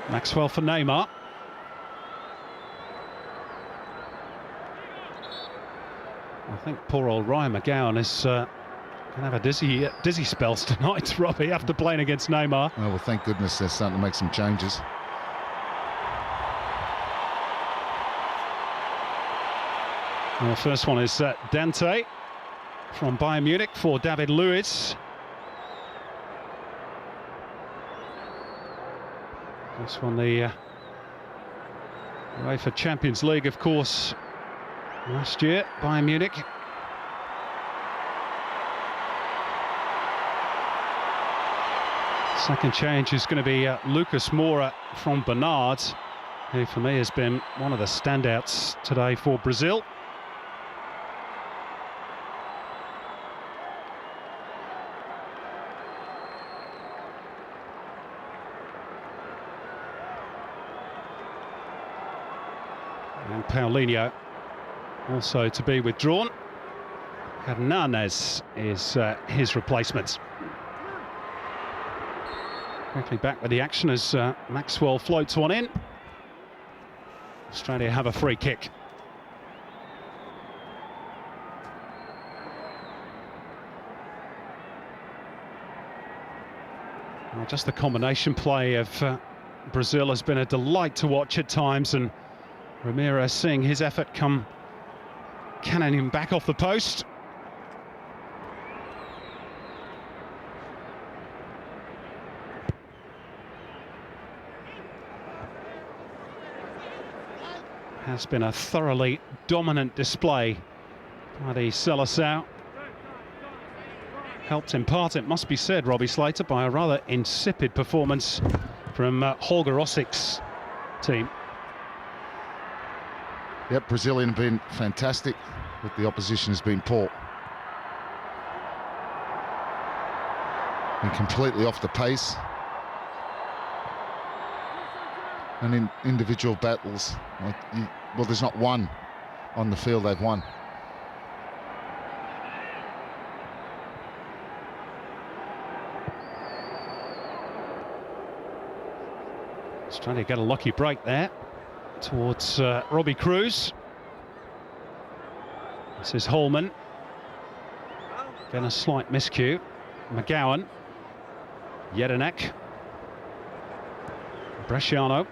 Maxwell for Neymar. I think poor old Ryan McGowan is going to have a dizzy spells tonight, Robbie, after playing against Neymar. Oh, well, thank goodness they're starting to make some changes. Well, the first one is Dante from Bayern Munich for David Luiz. This one, the UEFA Champions League, of course, last year, Bayern Munich. Second change is going to be Lucas Moura from Bernard, who for me has been one of the standouts today for Brazil. And Paulinho also to be withdrawn. Hernandez is his replacement. Quickly back with the action as Maxwell floats one in. Australia have a free kick. Well, just the combination play of Brazil has been a delight to watch at times, and Ramirez seeing his effort come cannoning back off the post. Has been a thoroughly dominant display by the Seleção. Helped in part, it must be said, Robbie Slater, by a rather insipid performance from Holger Ossik's team. Yep, Brazilian have been fantastic, but the opposition has been poor. and completely off the pace. And in individual battles, well, there's not one on the field they've won. He's trying to get a lucky break there towards Robbie Cruz. This is Holman. Again, a slight miscue. McGowan. Jedinak. Bresciano.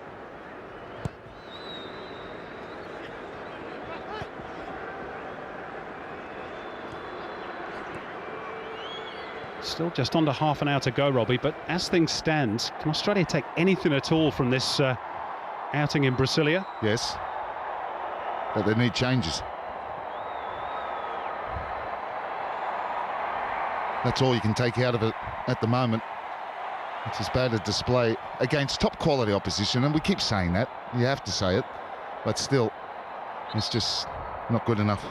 Still just under half an hour to go, Robbie, but as things stand, can Australia take anything at all from this outing in Brasilia? Yes, but they need changes. That's all you can take out of it at the moment. It's as bad a display against top quality opposition, and we keep saying that. You have to say it, but still, it's just not good enough.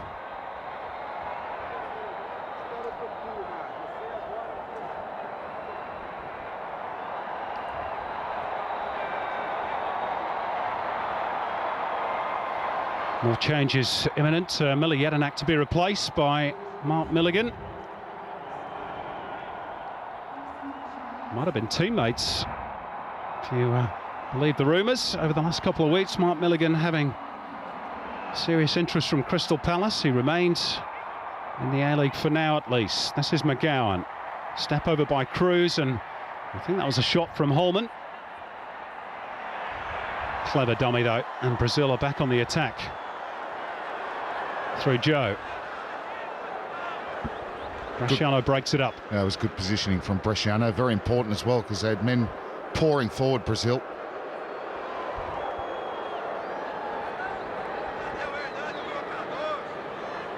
More changes imminent. Miller Jedinak to be replaced by Mark Milligan. Might have been teammates, if you believe the rumours, over the last couple of weeks. Mark Milligan having serious interest from Crystal Palace. He remains in the A-League for now, at least. This is McGowan. Step over by Cruz, and I think that was a shot from Holman. Clever dummy, though, and Brazil are back on the attack. Through Joe. Bresciano breaks it up. Yeah, it was good positioning from Bresciano. Very important as well, because they had men pouring forward, Brazil.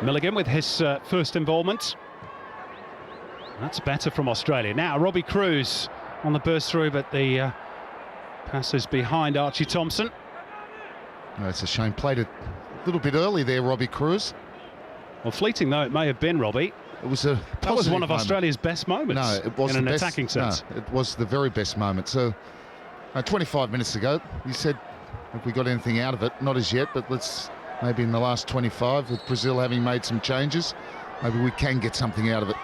Milligan with his first involvement. That's better from Australia. Now Robbie Cruz on the burst through, but the pass is behind Archie Thompson. No, it's a shame. Played it a little bit early there, Robbie Cruz. Well, fleeting though it may have been, Robbie, it was a that was one of moment. Australia's best moments. No, it was in an the best, attacking sense. No, it was the very best moment. So 25 minutes ago, you said, have we got anything out of it? Not as yet, but let's maybe in the last 25, with Brazil having made some changes, maybe we can get something out of it.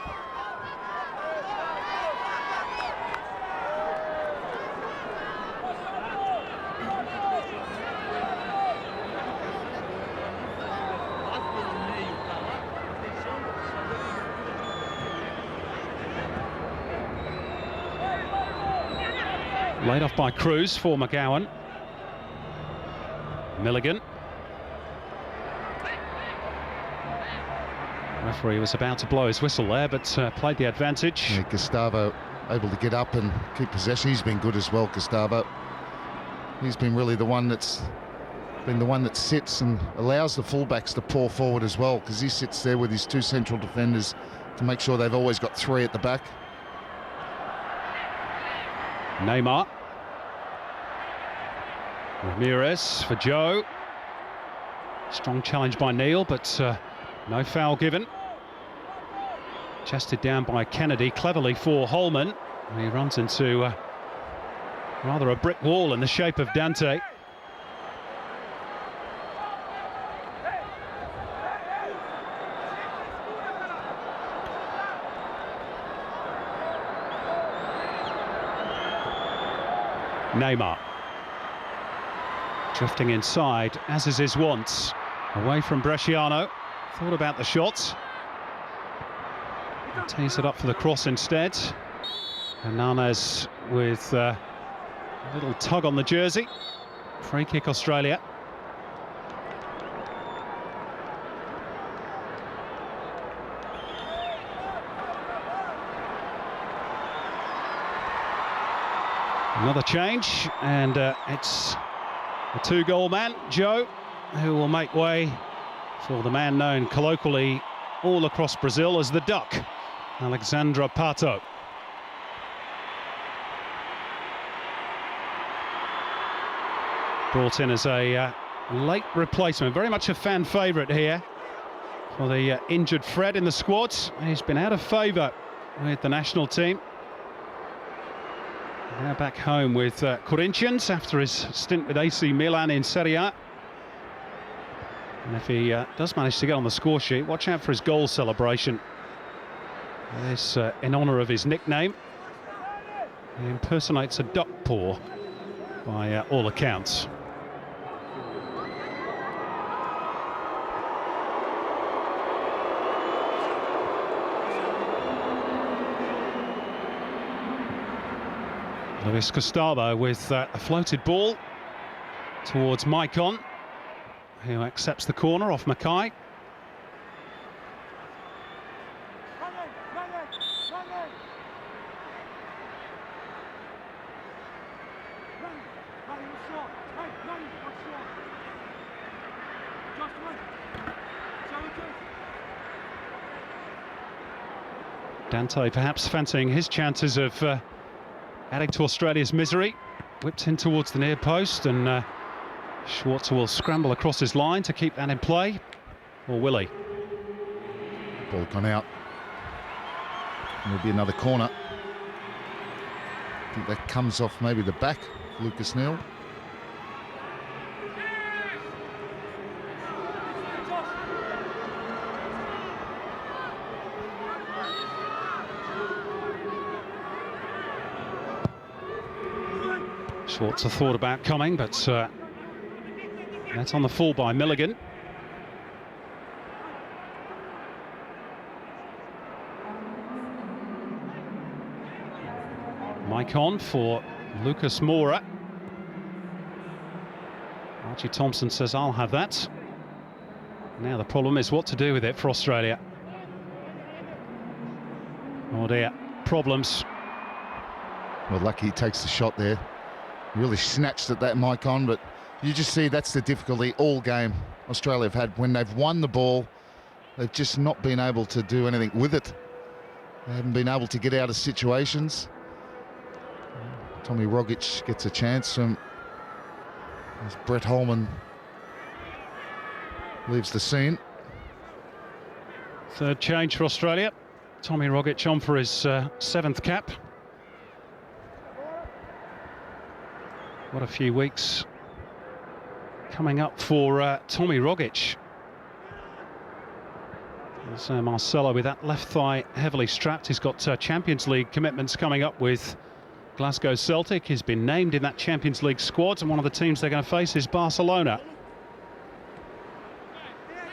Laid off by Cruz for McGowan. Milligan. Referee was about to blow his whistle there, but played the advantage. Yeah, Gustavo able to get up and keep possession. He's been good as well, Gustavo. He's been really the one that sits and allows the fullbacks to pour forward as well, because he sits there with his two central defenders to make sure they've always got three at the back. Neymar. Ramirez for Joe. Strong challenge by Neil, but no foul given. Chested down by Kennedy, cleverly for Holman. He runs into rather a brick wall in the shape of Dante. Neymar. Drifting inside, as is his wont. Away from Bresciano. Thought about the shot. Tees it up for the cross instead. Hernandez with a little tug on the jersey. Free kick Australia. Another change, and it's the two-goal man, Joe, who will make way for the man known colloquially all across Brazil as the Duck, Alexandre Pato. Brought in as a late replacement, very much a fan favourite here for the injured Fred in the squad. He's been out of favour with the national team. Now back home with Corinthians after his stint with AC Milan in Serie A. And if he does manage to get on the score sheet, watch out for his goal celebration. This in honour of his nickname. He impersonates a duck paw by all accounts. Luis Gustavo with a floated ball towards Maicon, who accepts the corner off Mackay. Dante perhaps fancying his chances of adding to Australia's misery. Whipped in towards the near post, and Schwarzer will scramble across his line to keep that in play. Or will he? Ball gone out. There'll be another corner. I think that comes off maybe the back, Lucas Neal. Schwarzer thought about coming, but that's on the full by Milligan. Maicon for Lucas Moura. Archie Thompson says, I'll have that. Now the problem is what to do with it for Australia. Oh dear, problems. Well, lucky he takes the shot there. Really snatched at that Maicon, but you just see that's the difficulty all game Australia have had. When they've won the ball, they've just not been able to do anything with it. They haven't been able to get out of situations. Tommy Rogic gets a chance from as Brett Holman leaves the scene. Third change for Australia. Tommy Rogic on for his 7th cap. What a few weeks coming up for Tommy Rogic. There's Marcelo with that left thigh heavily strapped. He's got Champions League commitments coming up with Glasgow Celtic. He's been named in that Champions League squad, and one of the teams they're going to face is Barcelona.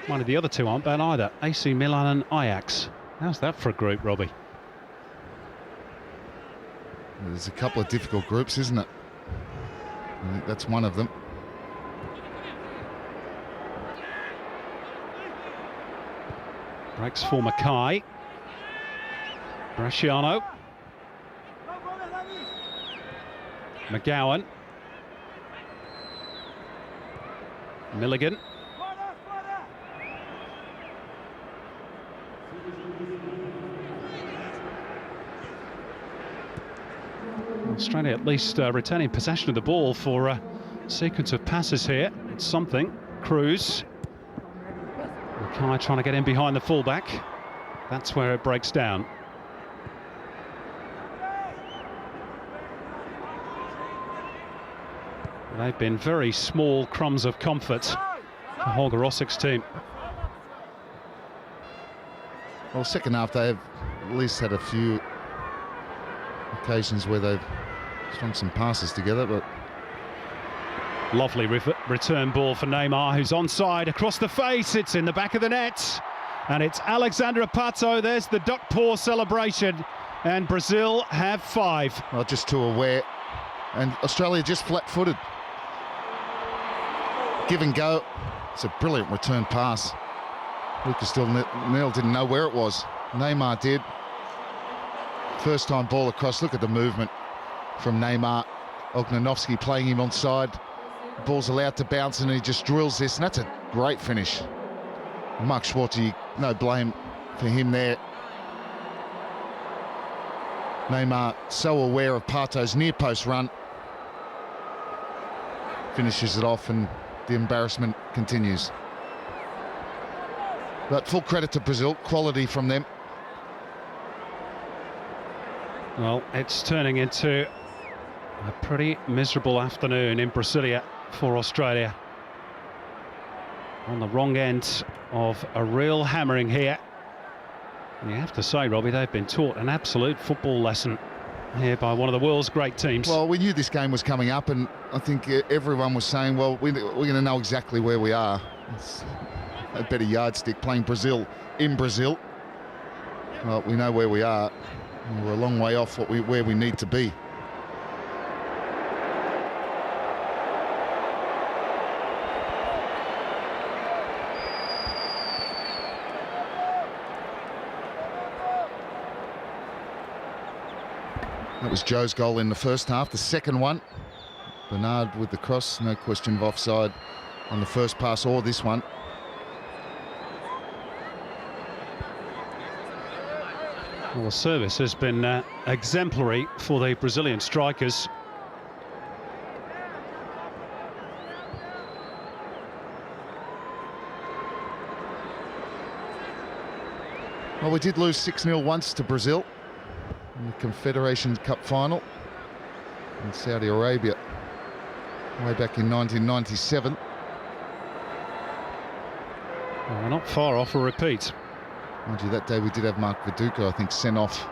One of the other two aren't bad either, AC Milan and Ajax. How's that for a group, Robbie? There's a couple of difficult groups, isn't it? I think that's one of them. Breaks for Mackay. Bresciano. McGowan. Milligan. Australia at least retaining possession of the ball for a sequence of passes here. It's something. Cruz. Mackay trying to get in behind the fullback. That's where it breaks down. They've been very small crumbs of comfort for Holger Rossic's team. Well, second half they've at least had a few occasions where they've strung some passes together, but lovely return ball for Neymar, who's onside across the face. It's in the back of the net, and it's Alexandre Pato. There's the duck paw celebration, and Brazil have 5. Well, just too aware, and Australia just flat-footed. Give and go. It's a brilliant return pass. Lucas Neal didn't know where it was. Neymar did. First time ball across. Look at the movement from Neymar. Ognanovski playing him onside. The ball's allowed to bounce and he just drills this, and that's a great finish. Mark Schwarzer, no blame for him there. Neymar so aware of Pato's near post run. Finishes it off and the embarrassment continues. But full credit to Brazil, quality from them. Well, it's turning into A pretty miserable afternoon in Brasilia for Australia. On the wrong end of a real hammering here. And you have to say, Robbie, they've been taught an absolute football lesson here by one of the world's great teams. Well, we knew this game was coming up, and I think everyone was saying, well, we're going to know exactly where we are. It's a better yardstick playing Brazil in Brazil. Well, we know where we are. We're a long way off where we need to be. That was Joe's goal in the first half. The second one, Bernard with the cross, no question of offside on the first pass or this one. Well, the service has been exemplary for the Brazilian strikers. Well, we did lose 6-0 once to Brazil in the Confederation Cup final in Saudi Arabia way back in 1997. Well, we're not far off a repeat. Mind you, that day we did have Mark Viduka, I think, sent off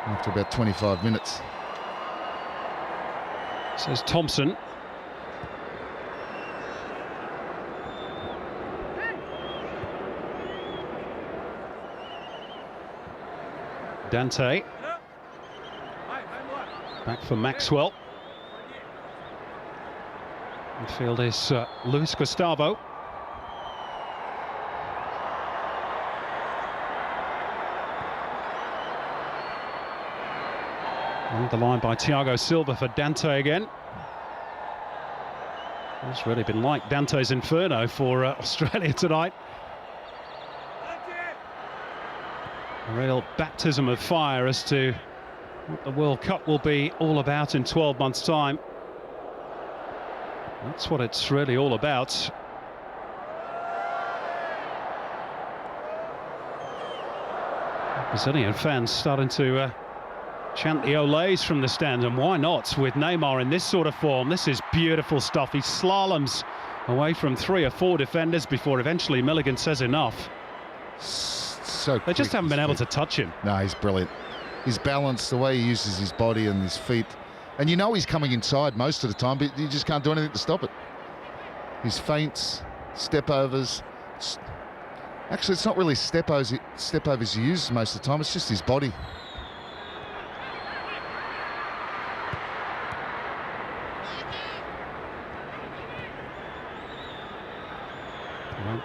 after about 25 minutes. Says Thompson. Dante. Back for Maxwell. Midfield is Luis Gustavo. And the line by Thiago Silva for Dante again. It's really been like Dante's Inferno for Australia tonight. A real baptism of fire as to what the World Cup will be all about in 12 months' time. That's what it's really all about. Brazilian fans starting to chant the Olays from the stand, and why not with Neymar in this sort of form? This is beautiful stuff. He slaloms away from 3 or 4 defenders before eventually Milligan says enough. So they just haven't been able to touch him. No, he's brilliant. His balance, the way he uses his body and his feet, and you know he's coming inside most of the time, but you just can't do anything to stop it. His feints, step overs. Actually, it's not really step overs he uses most of the time. It's just his body.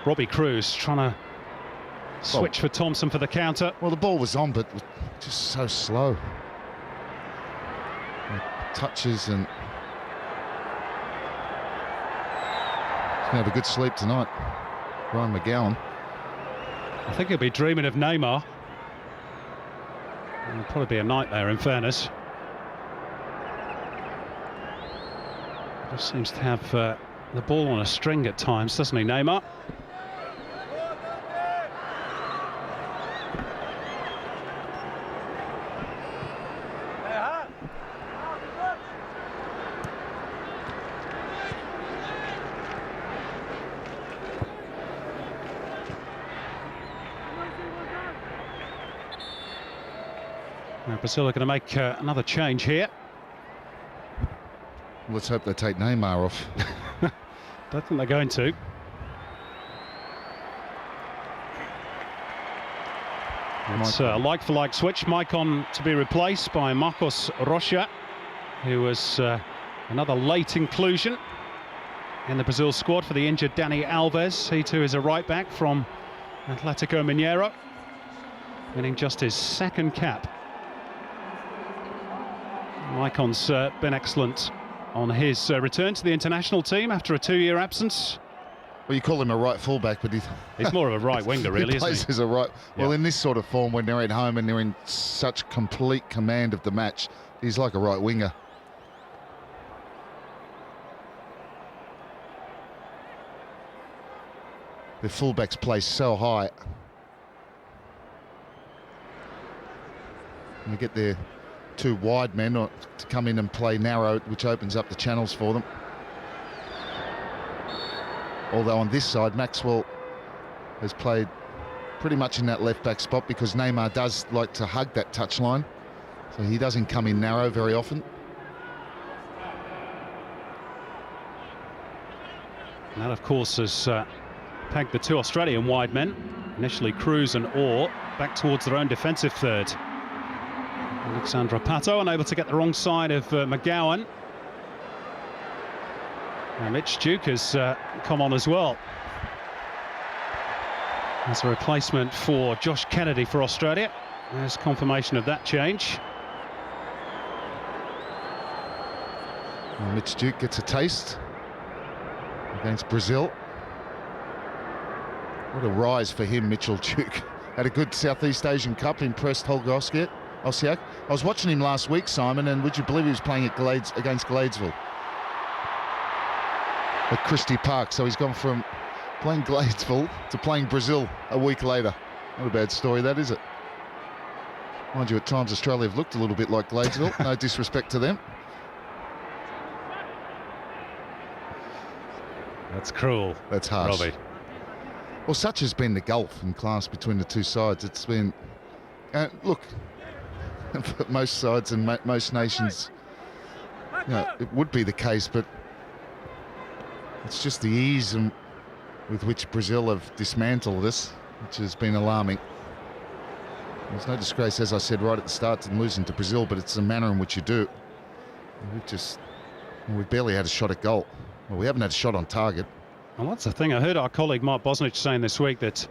Robbie Cruz trying to switch for Thompson for the counter. Well, the ball was on, but just so slow. Touches and he's gonna have a good sleep tonight, Ryan McGowan. I think he'll be dreaming of Neymar. It'll probably be a nightmare, in fairness. Just seems to have the ball on a string at times, doesn't he, Neymar? Now Brazil are going to make another change here. Let's hope they take Neymar off. Don't think they're going to. It's a like-for-like switch. Maicon to be replaced by Marcos Rocha, who was another late inclusion in the Brazil squad for the injured Dani Alves. He too is a right-back from Atlético Mineiro, winning just his second cap. Maicon's been excellent on his return to the international team after a 2-year absence. Well, you call him a right fullback, but he's more of a right winger, really, he plays isn't he? As a right. Well, in this sort of form, when they're at home and they're in such complete command of the match, he's like a right winger. The fullbacks play so high. And they get their two wide men or to come in and play narrow, which opens up the channels for them. Although on this side, Maxwell has played pretty much in that left-back spot because Neymar does like to hug that touchline, so he doesn't come in narrow very often. And that, of course, has pegged the two Australian wide men, initially Cruz and Orr, back towards their own defensive third. Alexandra Pato unable to get the wrong side of McGowan. And Mitch Duke has come on as well as a replacement for Josh Kennedy for Australia. There's confirmation of that change. And Mitch Duke gets a taste against Brazil. What a rise for him, Mitchell Duke. Had a good Southeast Asian Cup, impressed Holger Osiak. I was watching him last week, Simon, and would you believe he was playing at against Gladesville at Christie Park. So he's gone from playing Gladesville to playing Brazil a week later. Not a bad story, that, is it? Mind you, at times Australia have looked a little bit like Gladesville. No disrespect to them. That's cruel. That's harsh. Robbie. Well, such has been the gulf in class between the two sides. It's been, look, for most sides and most nations, it would be the case, but it's just the ease with which Brazil have dismantled us, which has been alarming. There's no disgrace, as I said right at the start, in losing to Brazil, but it's the manner in which you do. We've barely had a shot at goal. Well, we haven't had a shot on target. Well, that's the thing. I heard our colleague Mark Bosnich saying this week that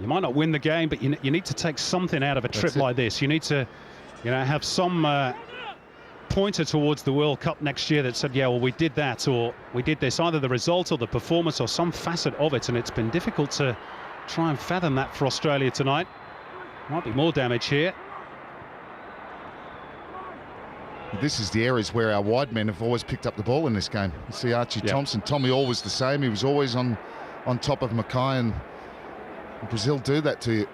you might not win the game, but you need to take something out of a trip like this. You need to, have some pointer towards the World Cup next year that said, yeah, well, we did that, or we did this, either the result or the performance or some facet of it, and it's been difficult to try and fathom that for Australia tonight. Might be more damage here. This is the areas where our wide men have always picked up the ball in this game. You see Archie Thompson, Tommy Orr was the same. He was always on top of Mackay, and Brazil do that to you.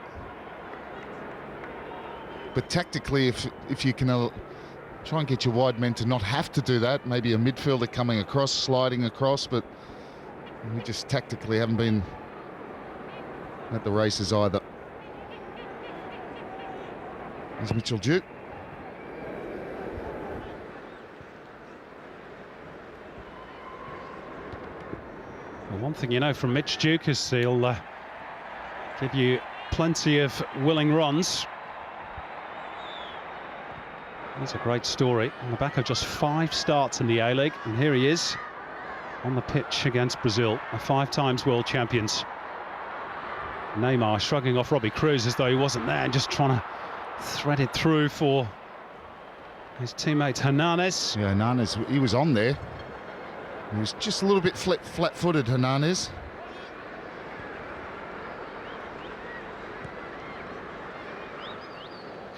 But tactically, if you can try and get your wide men to not have to do that, maybe a midfielder coming across, sliding across, but we just tactically haven't been at the races either. There's Mitchell Duke. Well, one thing you know from Mitch Duke is he'll give you plenty of willing runs. That's a great story on the back of just 5 starts in the A-League, and here he is on the pitch against Brazil, the 5 times world champions. Neymar shrugging off Robbie Cruz as though he wasn't there and just trying to thread it through for his teammate Hernanes. Yeah, Hernanes, he was on there. He was just a little bit flat-footed, Hernanes.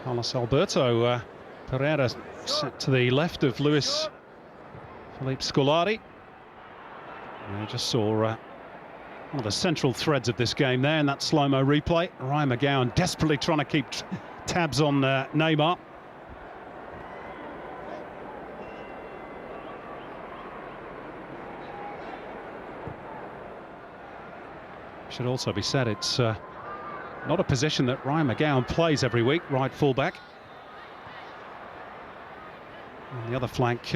Carlos Alberto Pereira set to the left of Luis Felipe Scolari. I just saw one of the central threads of this game there in that slow-mo replay. Ryan McGowan desperately trying to keep tabs on Neymar. Should also be said, it's not a position that Ryan McGowan plays every week, right fullback. On the other flank,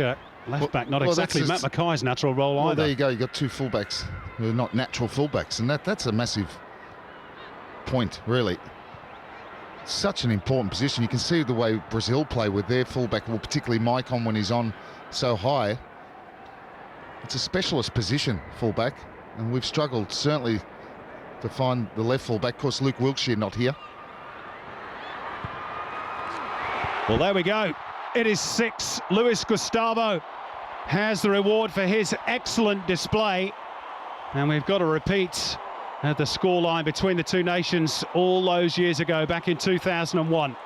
left back, not exactly Matt Mackay's natural role either. There you go, you've got 2 fullbacks who are not natural fullbacks, and that's a massive point, really. Such an important position. You can see the way Brazil play with their fullback, well, particularly Maicon when he's on so high. It's a specialist position, fullback, and we've struggled, certainly, to find the left fullback. Of course, Luke Wilkshire not here. Well, there we go. It is 6. Luis Gustavo has the reward for his excellent display. And we've got a repeat at the scoreline between the two nations all those years ago, back in 2001.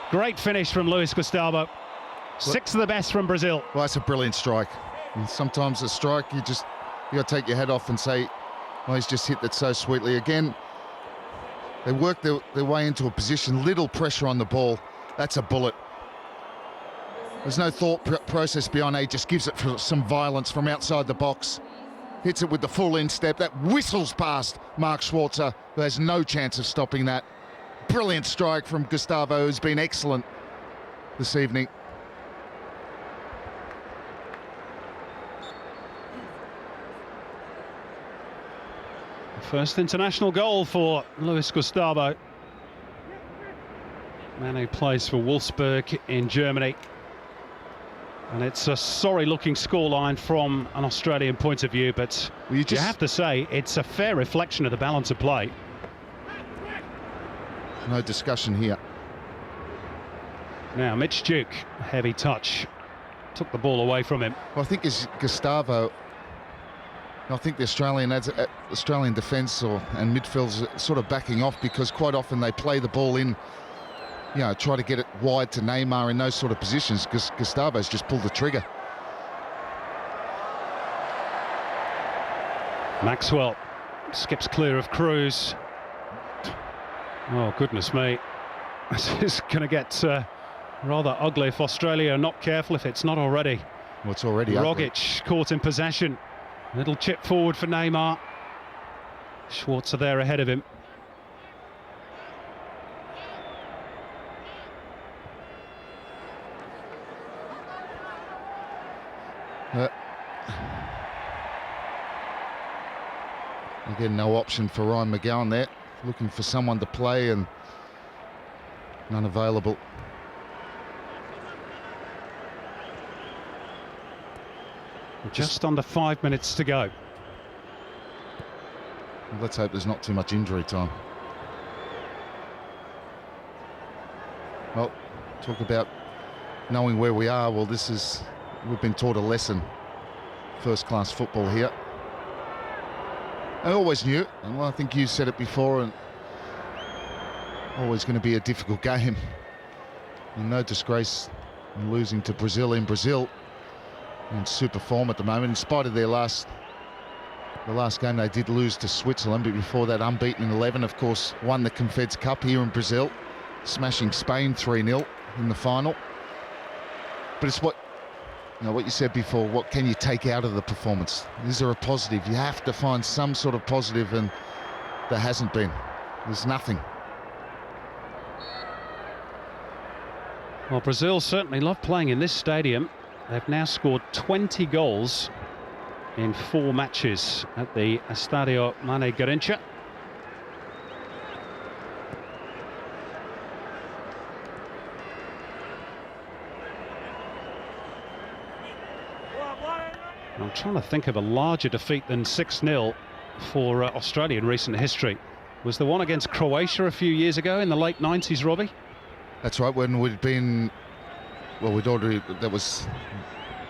Great finish from Luis Gustavo. 6 of the best from Brazil. Well, that's a brilliant strike. And sometimes a strike, you got to take your head off and say, well, he's just hit that so sweetly. Again, they work their way into a position, little pressure on the ball. That's a bullet. There's no thought process behind it. He just gives it for some violence from outside the box. Hits it with the full instep. That whistles past Mark Schwarzer, who has no chance of stopping that. Brilliant strike from Gustavo, who's been excellent this evening. First international goal for Luis Gustavo. Man who plays for Wolfsburg in Germany. And it's a sorry-looking scoreline from an Australian point of view, but you have to say it's a fair reflection of the balance of play. No discussion here. Now, Mitch Duke, heavy touch. Took the ball away from him. Well, I think it's Gustavo. I think the Australian defence and midfield's sort of backing off because quite often they play the ball in, you know, try to get it wide to Neymar in those sort of positions because Gustavo's just pulled the trigger. Maxwell skips clear of Cruz. Oh, goodness me. This is going to get rather ugly if Australia are not careful, if it's not already. Well, it's already ugly. Rogic caught in possession. Little chip forward for Neymar. Schwarzer there ahead of him. Again, no option for Ryan McGowan there. Looking for someone to play and none available. Just under 5 minutes to go. Let's hope there's not too much injury time. Well, talk about knowing where we are. Well, we've been taught a lesson. First-class football here. I always knew, and I think you said it before, and always going to be a difficult game. And no disgrace in losing to Brazil in Brazil. In super form at the moment, in spite of the last game they did lose to Switzerland, but before that unbeaten in 11, of course, won the Confeds Cup here in Brazil, smashing Spain 3-0 in the final. But it's what you said before, what can you take out of the performance? Is there a positive? You have to find some sort of positive, and there hasn't been. There's nothing. Well, Brazil certainly love playing in this stadium. They've now scored 20 goals in 4 matches at the Estadio Mané Garrincha. I'm trying to think of a larger defeat than 6-0 for Australia in recent history. Was the one against Croatia a few years ago in the late 90s, Robbie? That's right, when we'd been... Well, that was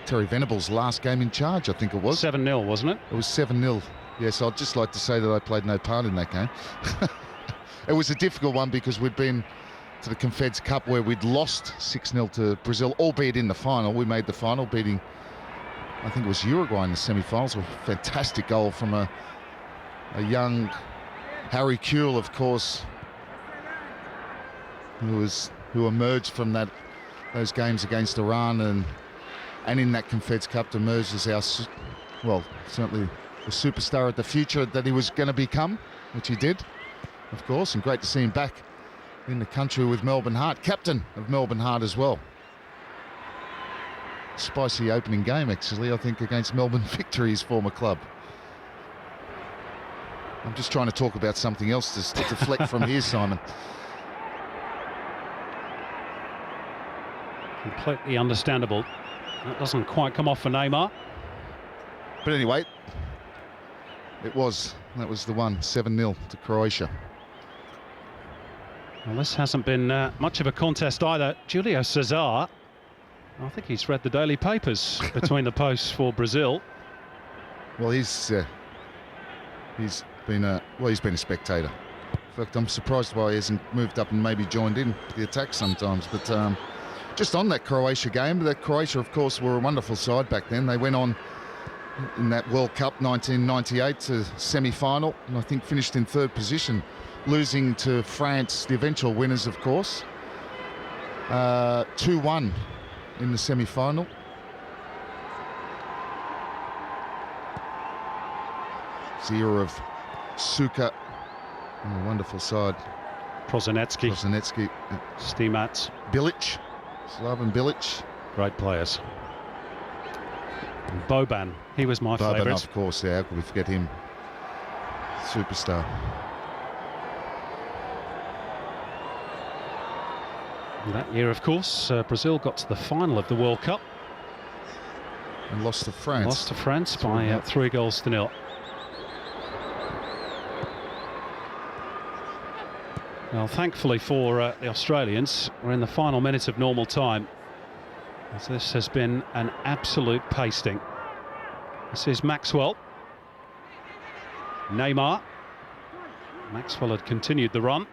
Terry Venables' last game in charge, I think it was. 7-0, wasn't it? It was 7-0. Yes, I'd just like to say that I played no part in that game. It was a difficult one because we'd been to the Confeds Cup where we'd lost 6-0 to Brazil, albeit in the final. We made the final, beating, I think it was Uruguay in the semi-finals. A fantastic goal from a young Harry Kewell, of course, who emerged from those games against Iran and in that Confeds Cup to emerge as our, well, certainly the superstar of the future that he was going to become, which he did, of course, and great to see him back in the country with Melbourne Heart, captain of Melbourne Heart as well. Spicy opening game, actually, I think, against Melbourne Victory, his former club. I'm just trying to talk about something else to deflect from here, Simon. Completely understandable. That doesn't quite come off for Neymar. But anyway, that was the one, 7-0 to Croatia. Well, this hasn't been much of a contest either. Julio Cesar, I think he's read the daily papers between the posts for Brazil. Well, he's been a spectator. In fact, I'm surprised why he hasn't moved up and maybe joined in the attack sometimes. But just on that Croatia game, Croatia, of course, were a wonderful side back then. They went on in that World Cup 1998 to semi-final, and I think finished in 3rd position, losing to France, the eventual winners, of course, 2-1 in the semi-final. It's the era of Suka on the wonderful side. Prosinecki, Stimac, Bilic, Slaven Bilic. Great players. And Boban, he was my favourite. Of course, yeah, how could we forget him? Superstar. And that year, of course, Brazil got to the final of the World Cup. And lost to France. Lost to France by 3-0. Well, thankfully for the Australians, we're in the final minutes of normal time, as this has been an absolute pasting. This is Maxwell. Neymar. Maxwell had continued the run.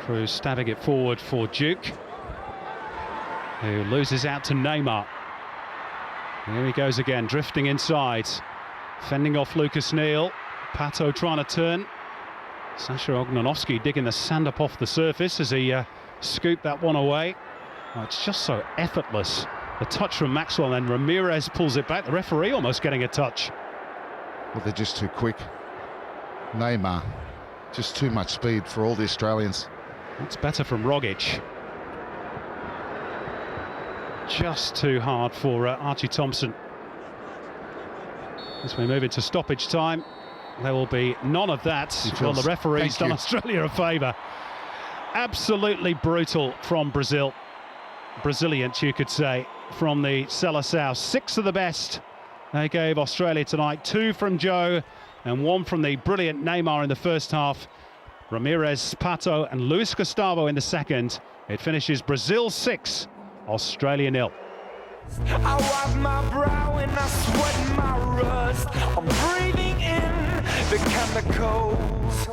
Cruz stabbing it forward for Duke, who loses out to Neymar. Here he goes again, drifting inside, fending off Lucas Neal. Pato trying to turn. Sasha Ognanovsky digging the sand up off the surface as he scooped that one away. Oh, it's just so effortless. The touch from Maxwell, and Ramirez pulls it back. The referee almost getting a touch. Well, they're just too quick. Neymar, just too much speed for all the Australians. That's better from Rogic. Just too hard for Archie Thompson. As we move into stoppage time, there will be none of that. Well, the referee's done Australia a favour. Absolutely brutal from Brazil. Braziliant, you could say, from the Seleção. 6 of the best they gave Australia tonight. 2 from Joe and 1 from the brilliant Neymar in the first half. Ramirez, Pato and Luis Gustavo in the second. It finishes Brazil 6, Australia 0. I wipe my brow and I sweat my rust. I'm breathing in the chemicals.